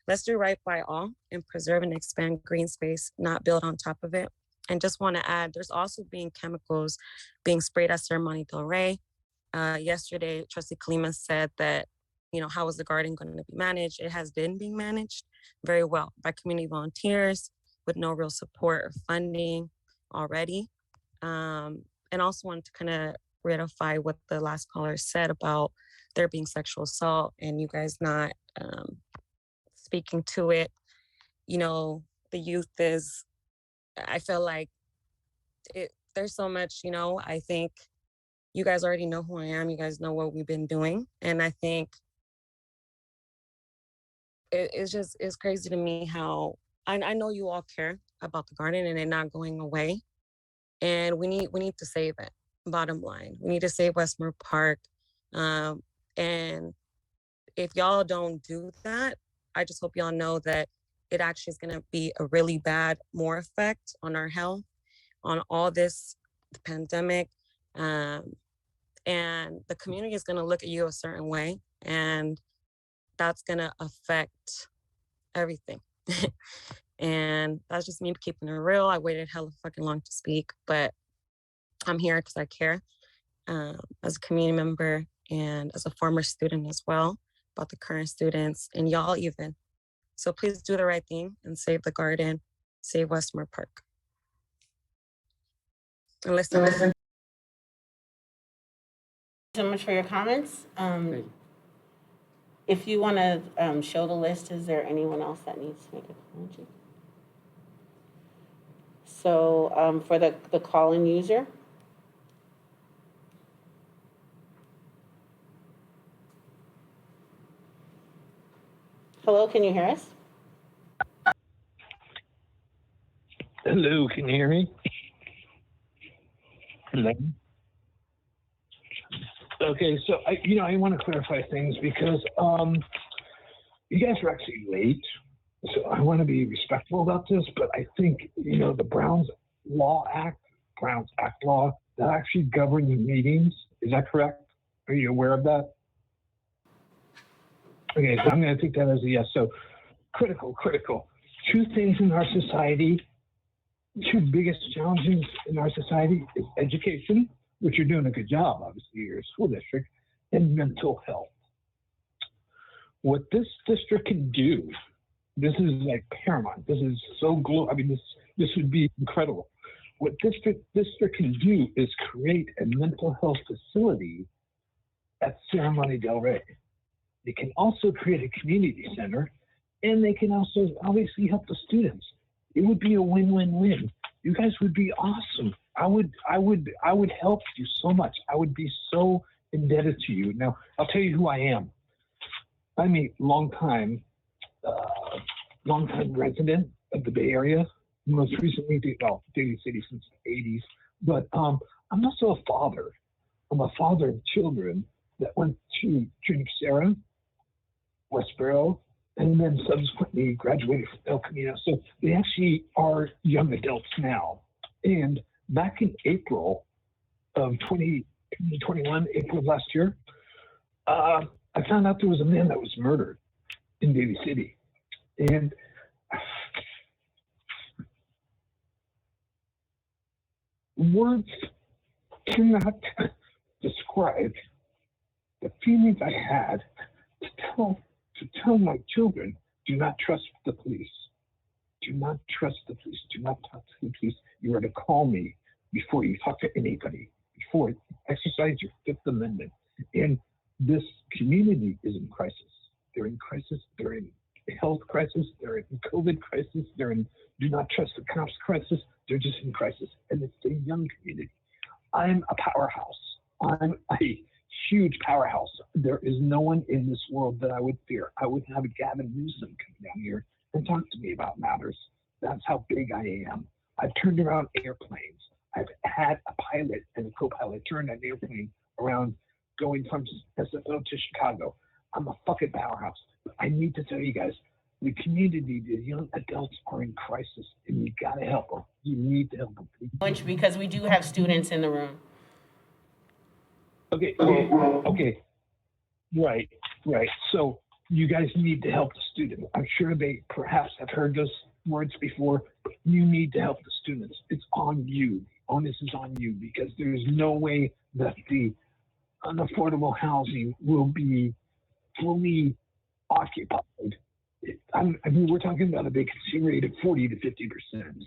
Speaker 13: Let's do right by all and preserve and expand green space, not build on top of it. And just want to add, there's also being chemicals being sprayed at Ceremony Del Rey. Yesterday, Trustee Kalima said that, how is the garden going to be managed? It has been being managed very well by community volunteers with no real support or funding already. And also wanted to kind of ratify what the last caller said about there being sexual assault and you guys not speaking to it. The youth is, I feel like there's so much, I think you guys already know who I am. You guys know what we've been doing. And I think it's crazy to me how, I know you all care about the garden and it not going away. And we need to save it. Bottom line, we need to save Westmore Park. And if y'all don't do that, I just hope y'all know that it actually is going to be a really bad more effect on our health, on all this, the pandemic. And the community is going to look at you a certain way. And that's gonna affect everything. And that's just me keeping it real. I waited hella fucking long to speak, but I'm here because I care, as a community member and as a former student as well, about the current students and y'all even. So please do the right thing and save the garden, save Westmore Park. And listen.
Speaker 8: So much for your comments.
Speaker 5: Thank you.
Speaker 8: If you want to show the list, is there anyone else that needs to make a comment? So for the call-in user. Hello, can you hear us?
Speaker 14: Hello, can you hear me? Hello. Okay, so I want to clarify things because you guys are actually late, so I want to be respectful about this. But I think the Browns Act law that actually governs meetings. Is that correct? Are you aware of that? Okay, so I'm going to take that as a yes. So critical. Two things in our society. Two biggest challenges in our society is education, which you're doing a good job, obviously, you're a school district, and mental health. What this district can do, this is like paramount. This is so this would be incredible. What district can do is create a mental health facility at Ceremony Del Rey. They can also create a community center, and they can also obviously help the students. It would be a win-win-win. You guys would be awesome. I would help you so much. I would be so indebted to you. Now, I'll tell you who I am. I'm a longtime resident of the Bay Area. Most recently, Daly City since the 80s. But I'm also a father. I'm a father of children that went to Junior Serra, Westboro, and then subsequently graduated from El Camino. So they actually are young adults now. And back in April of 2021, April of last year, I found out there was a man that was murdered in Daly City. And words cannot describe the feelings I had to tell my children, do not trust the police. Do not trust the police. Do not talk to the police. You are to call me before you talk to anybody, before you exercise your Fifth Amendment. And this community is in crisis. They're in crisis. They're in health crisis. They're in COVID crisis. They're in do not trust the cops crisis. They're just in crisis. And it's a young community. I'm a powerhouse. I'm a huge powerhouse. There is no one in this world that I would fear. I would have Gavin Newsom come down here and talk to me about matters. That's how big I am. I've turned around airplanes. I've had a pilot and a co-pilot turn an airplane around going from SFO to Chicago. I'm a fucking powerhouse. But I need to tell you guys, the community, the young adults are in crisis, and you gotta help them. You need to help them.
Speaker 8: Because we do have students in the room.
Speaker 14: Okay. Right. So you guys need to help the students. I'm sure they perhaps have heard those words before, but you need to help the students. It's on you. The onus is on you because there's no way that the unaffordable housing will be fully occupied. We're talking about a vacancy rate of 40 to 50%.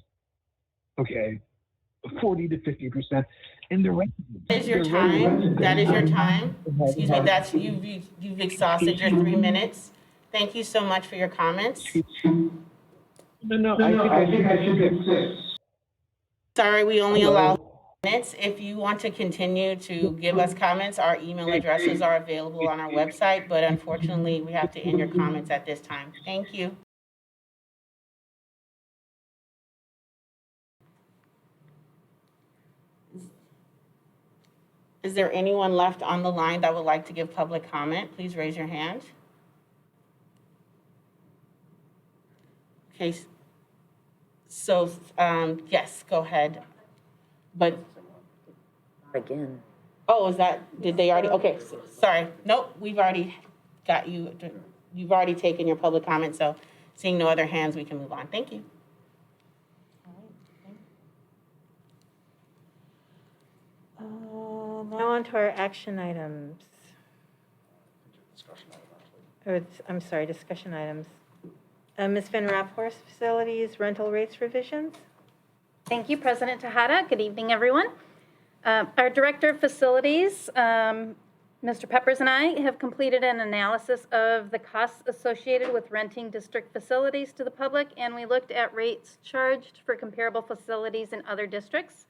Speaker 14: Okay, 40 to 50%, and the rent.
Speaker 8: That is your time. That is your time. Excuse me. That's you've exhausted your 3 minutes. Thank you so much for your comments.
Speaker 14: No, I think I should get 6.
Speaker 8: Sorry, we only allow minutes. If you want to continue to give us comments, our email addresses are available on our website, but unfortunately, we have to end your comments at this time. Thank you. Is there anyone left on the line that would like to give public comment? Please raise your hand. Okay, so, yes, go ahead. But,
Speaker 3: Again.
Speaker 8: oh, did they already, okay, sorry. Nope, we've already got you. you've already taken your public comment, so seeing no other hands, we can move on. Thank you.
Speaker 1: Now on to our action items. I'm sorry, discussion items. Ms. Van Raphorst, facilities rental rates revisions?
Speaker 2: Thank you, President Tejada. Good evening, everyone. Our Director of Facilities, Mr. Peppers, and I have completed an analysis of the costs associated with renting district facilities to the public, and we looked at rates charged for comparable facilities in other districts.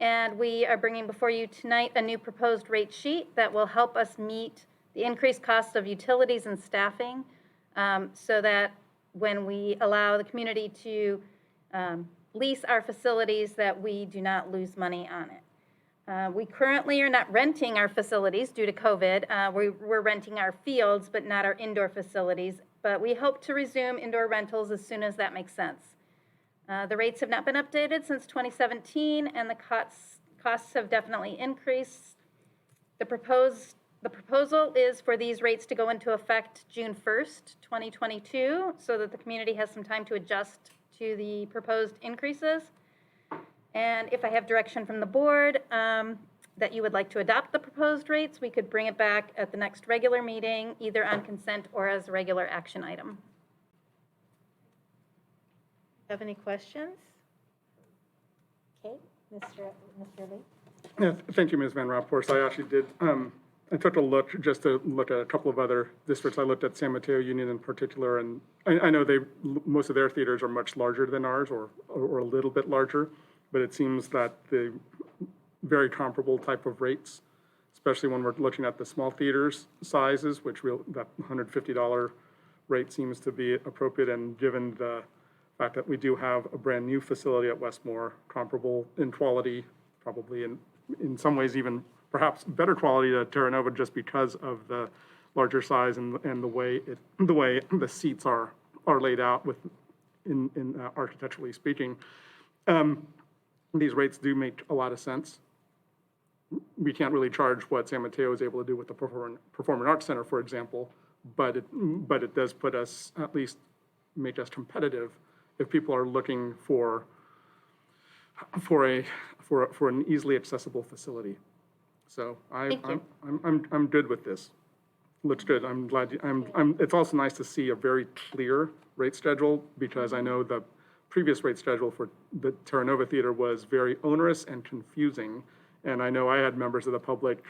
Speaker 2: And we are bringing before you tonight a new proposed rate sheet that will help us meet the increased cost of utilities and staffing, so that when we allow the community to lease our facilities, that we do not lose money on it. We currently are not renting our facilities due to COVID. We're renting our fields, but not our indoor facilities. But we hope to resume indoor rentals as soon as that makes sense. The rates have not been updated since 2017, and the costs have definitely increased. The proposal is for these rates to go into effect June 1st, 2022, so that the community has some time to adjust to the proposed increases. And if I have direction from the board that you would like to adopt the proposed rates, we could bring it back at the next regular meeting, either on consent or as a regular action item.
Speaker 1: Have any questions? Okay, Mr. Lee?
Speaker 4: Yeah, thank you, Ms. Van Raphorst. I actually did, I took a look, just to look at a couple of other districts. I looked at San Mateo Union in particular, and I know most of their theaters are much larger than ours, or a little bit larger, but it seems that the very comparable type of rates, especially when we're looking at the small theaters sizes, that $150 rate seems to be appropriate, and given the fact that we do have a brand new facility at Westmore, comparable in quality, probably in some ways even perhaps better quality to Terra Nova, just because of the larger size and the way the seats are laid out in architecturally speaking. These rates do make a lot of sense. We can't really charge what San Mateo is able to do with the Performing Arts Center, for example, but it does put us, at least make us competitive if people are looking for an easily accessible facility. So I'm good with this. Looks good. I'm glad. It's also nice to see a very clear rate schedule, because I know the previous rate schedule for the Terra Nova Theater was very onerous and confusing. And I know I had members of the public,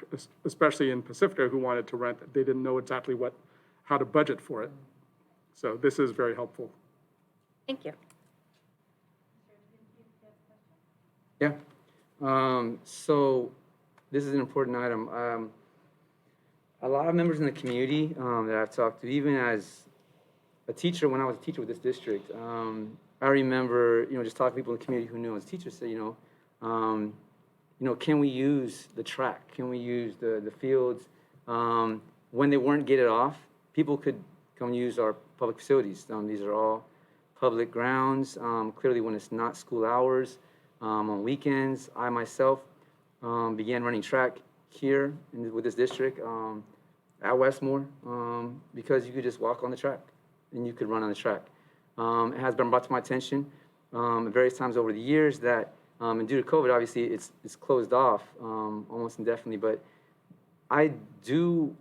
Speaker 4: especially in Pacifica, who wanted to rent. They didn't know exactly how to budget for it. So this is very helpful.
Speaker 2: Thank you.
Speaker 5: Yeah. So this is an important item. A lot of members in the community that I've talked to, even as a teacher, when I was a teacher with this district, I remember, just talking to people in the community who knew as teachers, say, can we use the track? Can we use the fields? When they weren't gated off, people could come use our public facilities. These are all public grounds. Clearly, when it's not school hours, on weekends, I myself began running track here with this district at Westmore, because you could just walk on the track and you could run on the track. It has been brought to my attention at various times over the years that, and due to COVID, obviously, it's closed off almost indefinitely, but I do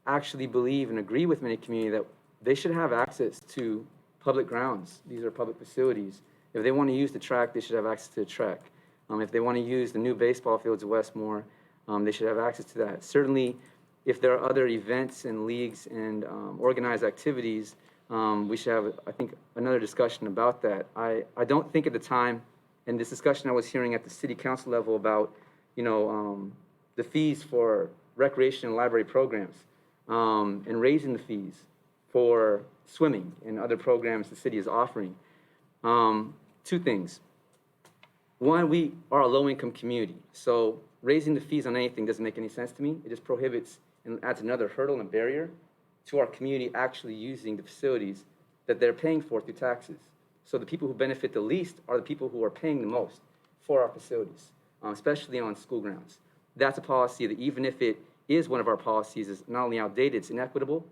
Speaker 5: actually believe and agree with many community that they should have access to public grounds. These are public facilities. If they want to use the track, they should have access to the track. If they want to use the new baseball fields at Westmore, they should have access to that. Certainly, if there are other events and leagues and organized activities, we should have, I think, another discussion about that. I don't think at the time, in this discussion I was hearing at the city council level about, the fees for recreation and library programs, and raising the fees for swimming and other programs the city is offering. Two things. One, we are a low-income community, so raising the fees on anything doesn't make any sense to me. It just prohibits and adds another hurdle and a barrier to our community actually using the facilities that they're paying for through taxes. So the people who benefit the least are the people who are paying the most for our facilities, especially on school grounds. That's a policy that, even if it is one of our policies, is not only outdated, it's inequitable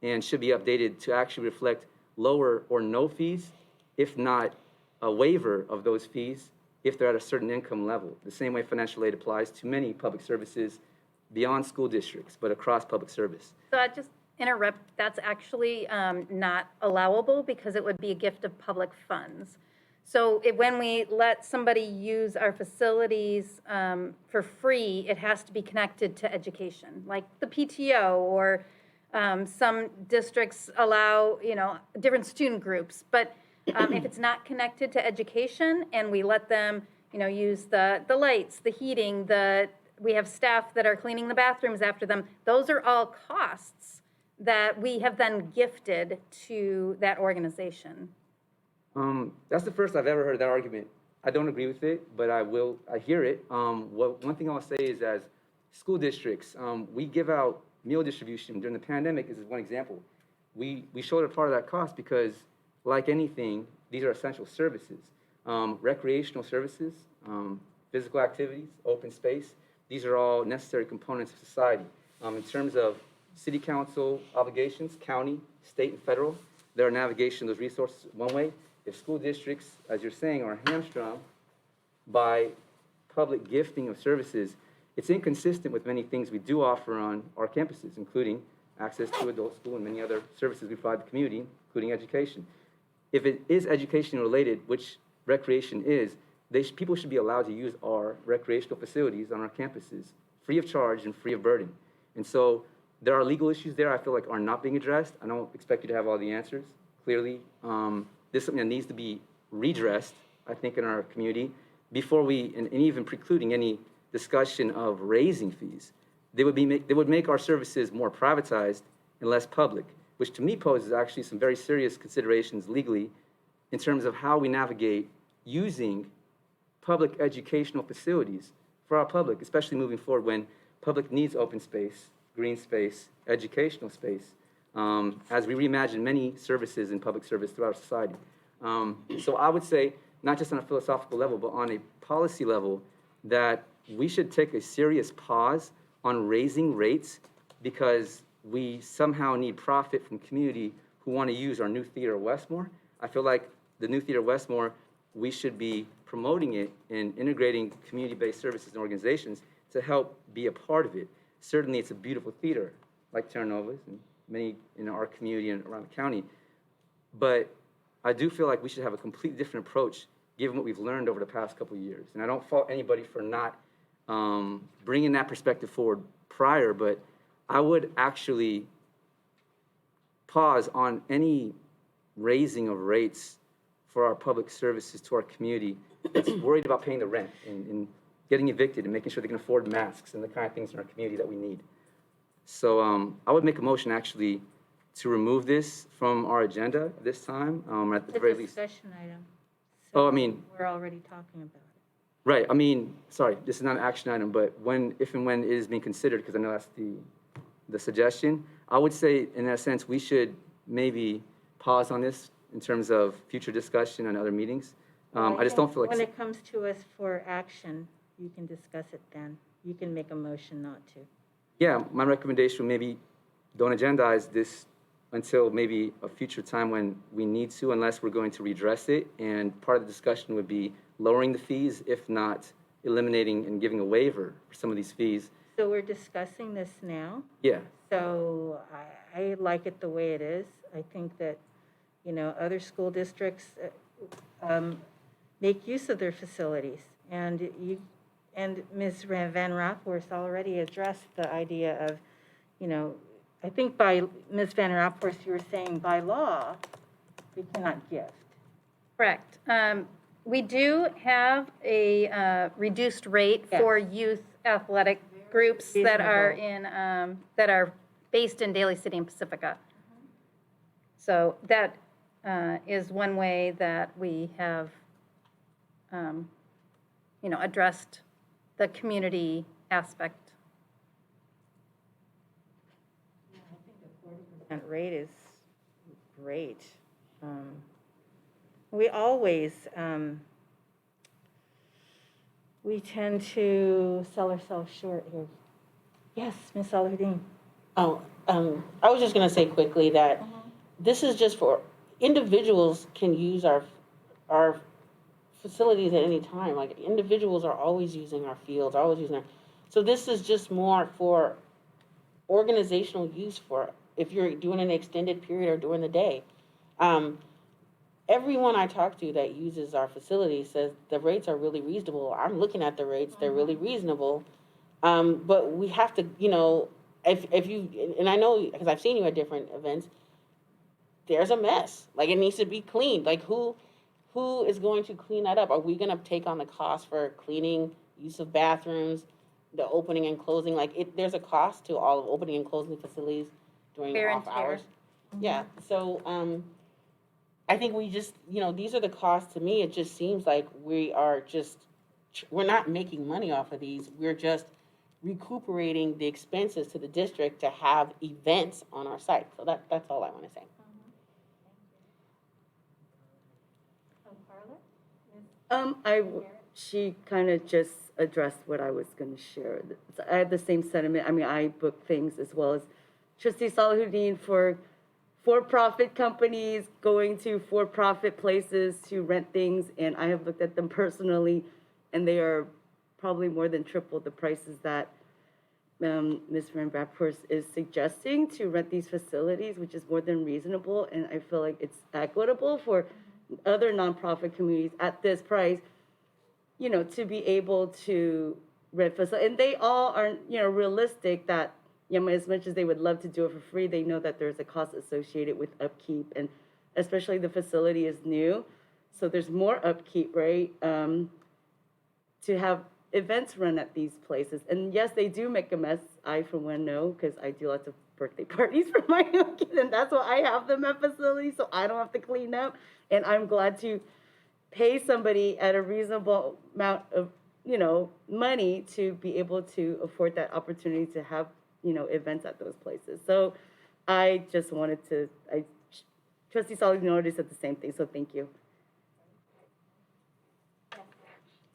Speaker 5: and should be updated to actually reflect lower or no fees, if not a waiver of those fees, if they're at a certain income level. The same way financial aid applies to many public services beyond school districts, but across public service.
Speaker 2: So I just interrupt, that's actually not allowable because it would be a gift of public funds. So when we let somebody use our facilities for free, it has to be connected to education, like the PTO, or some districts allow, different student groups. But if it's not connected to education and we let them, use the lights, the heating, we have staff that are cleaning the bathrooms after them, those are all costs that we have then gifted to that organization.
Speaker 5: That's the first I've ever heard that argument. I don't agree with it, but I hear it. One thing I'll say is, as school districts, we give out meal distribution during the pandemic. Is one example. We shoulder part of that cost because, like anything, these are essential services. Recreational services, physical activities, open space, these are all necessary components of society. In terms of city council obligations, county, state, and federal, there are navigation of those resources one way. If school districts, as you're saying, are hamstrung by public gifting of services, it's inconsistent with many things we do offer on our campuses, including access to adult school and many other services we provide the community, including education. If it is education related, which recreation is, people should be allowed to use our recreational facilities on our campuses free of charge and free of burden. And so there are legal issues there I feel like are not being addressed. I don't expect you to have all the answers. Clearly, this is something that needs to be redressed, I think, in our community before and even precluding any discussion of raising fees. They would make our services more privatized and less public, which to me poses actually some very serious considerations legally in terms of how we navigate using public educational facilities for our public, especially moving forward when public needs open space, green space, educational space, as we reimagine many services in public service throughout society. So I would say, not just on a philosophical level, but on a policy level, that we should take a serious pause on raising rates because we somehow need profit from community who want to use our new theater Westmore. I feel like the new theater Westmore, we should be promoting it and integrating community-based services and organizations to help be a part of it. Certainly, it's a beautiful theater, like Terra Nova's and many in our community and around the county. But I do feel like we should have a completely different approach given what we've learned over the past couple of years. And I don't fault anybody for not bringing that perspective forward prior, but I would actually pause on any raising of rates for our public services to our community that's worried about paying the rent and getting evicted and making sure they can afford masks and the kind of things in our community that we need. So I would make a motion actually to remove this from our agenda this time, at the very
Speaker 1: It's a
Speaker 5: least.
Speaker 1: discussion item.
Speaker 5: Oh, I
Speaker 1: So
Speaker 5: mean,
Speaker 1: we're already talking about it.
Speaker 5: right, sorry, this is not an action item, but if and when it is being considered, because I know that's the suggestion, I would say, in that sense, we should maybe pause on this in terms of future discussion and other meetings. I just don't feel like.
Speaker 1: When it comes to us for action, you can discuss it then. You can make a motion not to.
Speaker 5: Yeah, my recommendation would maybe don't agendize this until maybe a future time when we need to, unless we're going to redress it. And part of the discussion would be lowering the fees, if not eliminating and giving a waiver for some of these fees.
Speaker 1: So we're discussing this now.
Speaker 5: Yeah,
Speaker 1: So I like it the way it is. I think that, other school districts make use of their facilities. And Ms. Van Raphorst already addressed the idea of, I think by Ms. Van Raphorst, you were saying by law, we cannot gift.
Speaker 2: Correct. We do have a reduced rate for youth athletic groups that are that are based in Daly City and Pacifica. So that is one way that we have, addressed the community aspect.
Speaker 1: I think the 40% rate is great. We always, we tend to sell ourselves short here. Yes, Ms. Aludine.
Speaker 8: Oh, I was just gonna say quickly that this is just for, individuals can use our facilities at any time. Like, individuals are always using our fields, always using our, so this is just more for organizational use for if you're doing an extended period or during the day. Everyone I talk to that uses our facility says the rates are really reasonable. I'm looking at the rates, they're really reasonable. But we have to, you know, if you, and I know, because I've seen you at different events, there's a mess. Like, it needs to be cleaned. Like, who is going to clean that up? Are we gonna take on the cost for cleaning, use of bathrooms, the opening and closing? Like, there's a cost to all of opening and closing facilities during
Speaker 2: Wear and
Speaker 8: off hours. Yeah, so, I think we just, you know, these are the costs. To me, it just seems like we are just, we're not making money off of these. We're just recuperating the expenses to the district to have events on our site. So that's all I want to say.
Speaker 7: She kind of just addressed what I was going to share. I have the same sentiment. I mean, I book things as well as Trustee Salahuddin for for-profit companies going to for-profit places to rent things, and I have looked at them personally, and they are probably more than triple the prices that Ms. Van Rapport is suggesting to rent these facilities, which is more than reasonable, and I feel like it's equitable for other nonprofit communities at this price, you know, to be able to rent facilities. And they all are, you know, realistic that, you know, as much as they would love to do it for free, they know that there's a cost associated with upkeep, and especially the facility is new, so there's more upkeep, right? To have events run at these places. And yes, they do make a mess. I, for one, know, because I do lots of birthday parties for my young kids, and that's why I have them at facilities, so I don't have to clean up. And I'm glad to pay somebody at a reasonable amount of, you know, money to be able to afford that opportunity to have, you know, events at those places. So I just wanted to, Trustee Solidarity said the same thing, so thank you.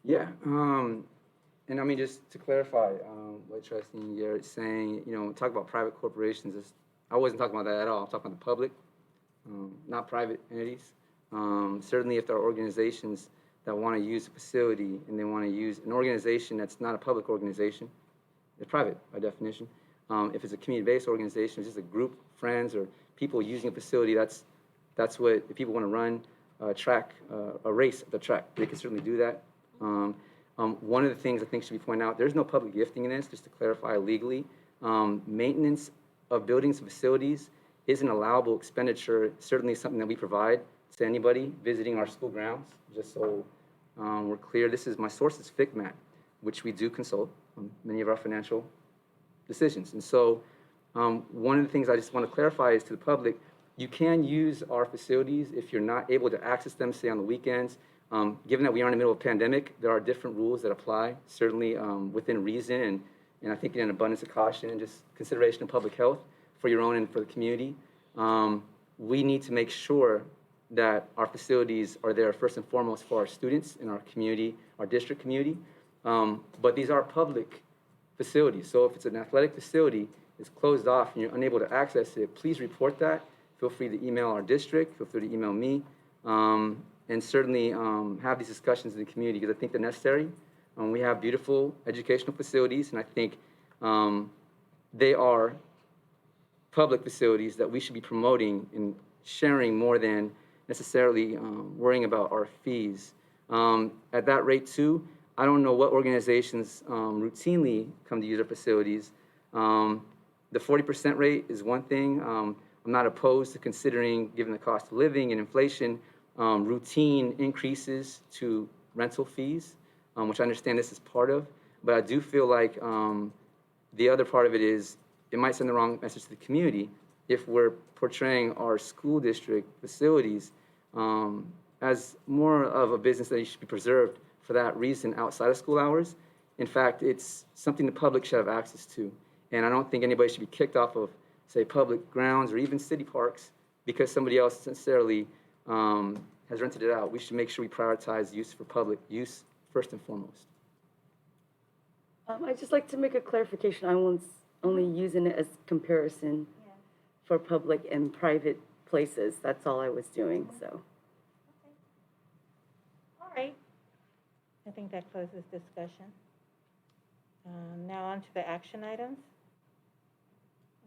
Speaker 5: Yeah, and I mean, just to clarify, what Trustee Garrett's saying, you know, talk about private corporations, I wasn't talking about that at all. I'm talking about the public, not private entities. Certainly if there are organizations that want to use a facility and they want to use an organization that's not a public organization, it's private by definition. If it's a community-based organization, it's just a group, friends, or people using a facility, that's what, if people want to run a race at the track, they can certainly do that. One of the things I think should be pointed out, there's no public gifting in this, just to clarify legally. Maintenance of buildings and facilities is an allowable expenditure, certainly something that we provide to anybody visiting our school grounds, just so we're clear. This is, my source is FICMAT, which we do consult on many of our financial decisions. And so one of the things I just want to clarify is to the public, you can use our facilities if you're not able to access them, say on the weekends. Given that we are in the middle of a pandemic, there are different rules that apply, certainly within reason, and I think in an abundance of caution and just consideration of public health for your own and for the community. We need to make sure that our facilities are there first and foremost for our students in our community, our district community. But these are public facilities, so if it's an athletic facility, it's closed off and you're unable to access it, please report that. Feel free to email our district, feel free to email me. And certainly have these discussions in the community because I think they're necessary. We have beautiful educational facilities, and I think they are public facilities that we should be promoting and sharing more than necessarily worrying about our fees. At that rate too, I don't know what organizations routinely come to use our facilities. The 40% rate is one thing. I'm not opposed to considering, given the cost of living and inflation, routine increases to rental fees, which I understand this is part of, but I do feel like the other part of it is it might send the wrong message to the community if we're portraying our school district facilities as more of a business that should be preserved for that reason outside of school hours. In fact, it's something the public should have access to, and I don't think anybody should be kicked off of, say, public grounds or even city parks because somebody else necessarily has rented it out. We should make sure we prioritize use for public use first and foremost.
Speaker 7: I'd just like to make a clarification. I once only using it as comparison for public and private places. That's all I was doing, so.
Speaker 1: All right. I think that closes discussion. Now on to the action items.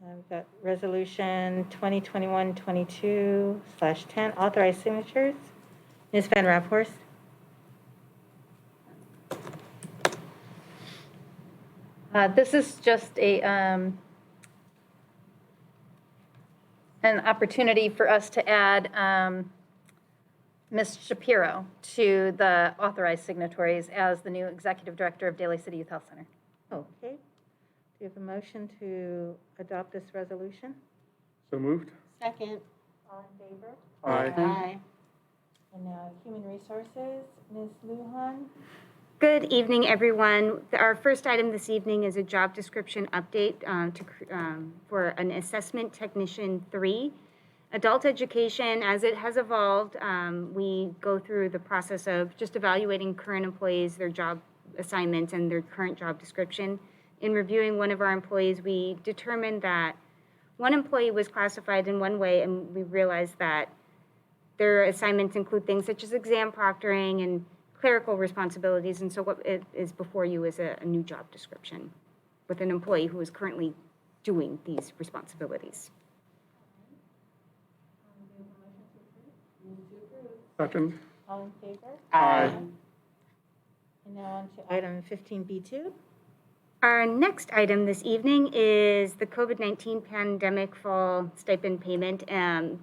Speaker 1: We've got resolution 2021-22/10, authorized signatures. Ms. Van Raphorst.
Speaker 2: This is just an opportunity for us to add Ms. Shapiro to the authorized signatories as the new Executive Director of Daly City Youth Health Center.
Speaker 1: Okay. Do you have a motion to adopt this resolution?
Speaker 4: So moved?
Speaker 8: Second.
Speaker 1: All in favor?
Speaker 4: Aye.
Speaker 8: Aye.
Speaker 1: And now Human Resources, Ms. Lujan.
Speaker 15: Good evening, everyone. Our first item this evening is a job description update for an assessment technician 3. Adult education, as it has evolved, we go through the process of just evaluating current employees, their job assignments, and their current job description. In reviewing one of our employees, we determined that one employee was classified in one way, and we realized that their assignments include things such as exam proctoring and clerical responsibilities, and so what is before you is a new job description with an employee who is currently doing these responsibilities.
Speaker 4: Second?
Speaker 1: All in favor?
Speaker 4: Aye.
Speaker 1: And now on to item 15B2.
Speaker 15: Our next item this evening is the COVID-19 pandemic fall stipend payment,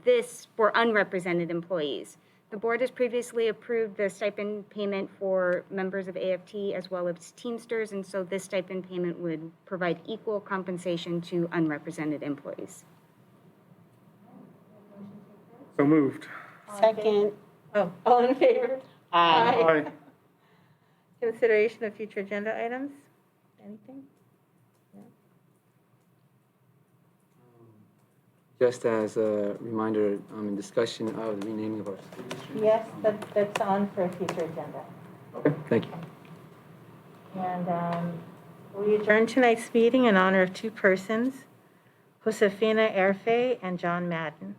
Speaker 15: this for unrepresented employees. The board has previously approved the stipend payment for members of AFT as well as Teamsters, and so this stipend payment would provide equal compensation to unrepresented employees.
Speaker 4: So moved?
Speaker 8: Second.
Speaker 1: Oh, all in favor?
Speaker 8: Aye.
Speaker 4: Aye.
Speaker 1: Consideration of future agenda items? Anything?
Speaker 5: Just as a reminder, in discussion of the renaming of our school district.
Speaker 1: Yes, that's on for a future agenda.
Speaker 5: Okay, thank you.
Speaker 1: And we adjourn tonight's meeting in honor of two persons, Josefina Erfe and John Madden.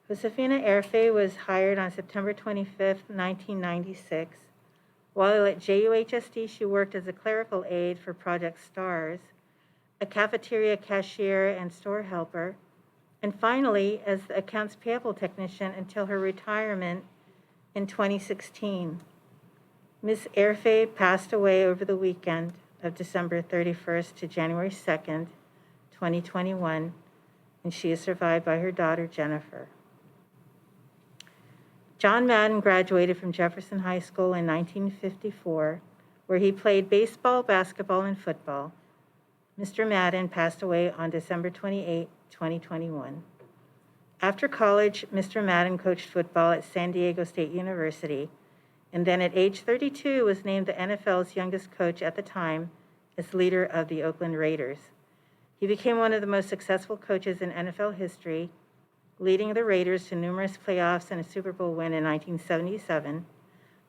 Speaker 1: Josefina Erfe was hired on September 25th, 1996. While at JUHSD, she worked as a clerical aide for Project STARS, a cafeteria cashier and store helper, and finally as the accounts payable technician until her retirement in 2016. Ms. Erfe passed away over the weekend of December 31st to January 2nd, 2021, and she is survived by her daughter, Jennifer. John Madden graduated from Jefferson High School in 1954, where he played baseball, basketball, and football. Mr. Madden passed away on December 28, 2021. After college, Mr. Madden coached football at San Diego State University, and then at age 32 was named the NFL's youngest coach at the time as leader of the Oakland Raiders. He became one of the most successful coaches in NFL history, leading the Raiders to numerous playoffs and a Super Bowl win in 1977,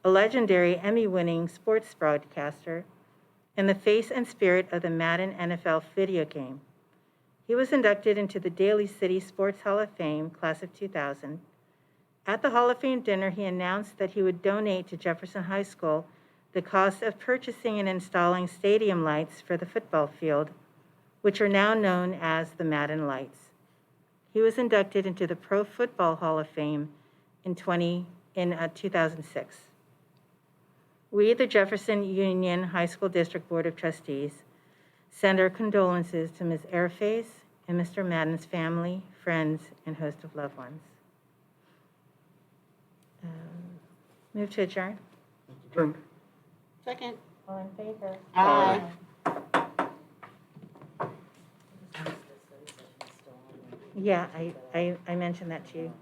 Speaker 1: a legendary Emmy-winning sports broadcaster, and the face and spirit of the Madden NFL video game. He was inducted into the Daly City Sports Hall of Fame, class of 2000. At the Hall of Fame dinner, he announced that he would donate to Jefferson High School the cost of purchasing and installing stadium lights for the football field, which are now known as the Madden Lights. He was inducted into the Pro Football Hall of Fame in 2006. We, the Jefferson Union High School District Board of Trustees, send our condolences to Ms. Erfe's and Mr. Madden's family, friends, and host of loved ones. Move to adjourn.
Speaker 4: Adjourned.
Speaker 8: Second.
Speaker 1: All in favor?
Speaker 8: Aye.
Speaker 1: Yeah, I mentioned that to you.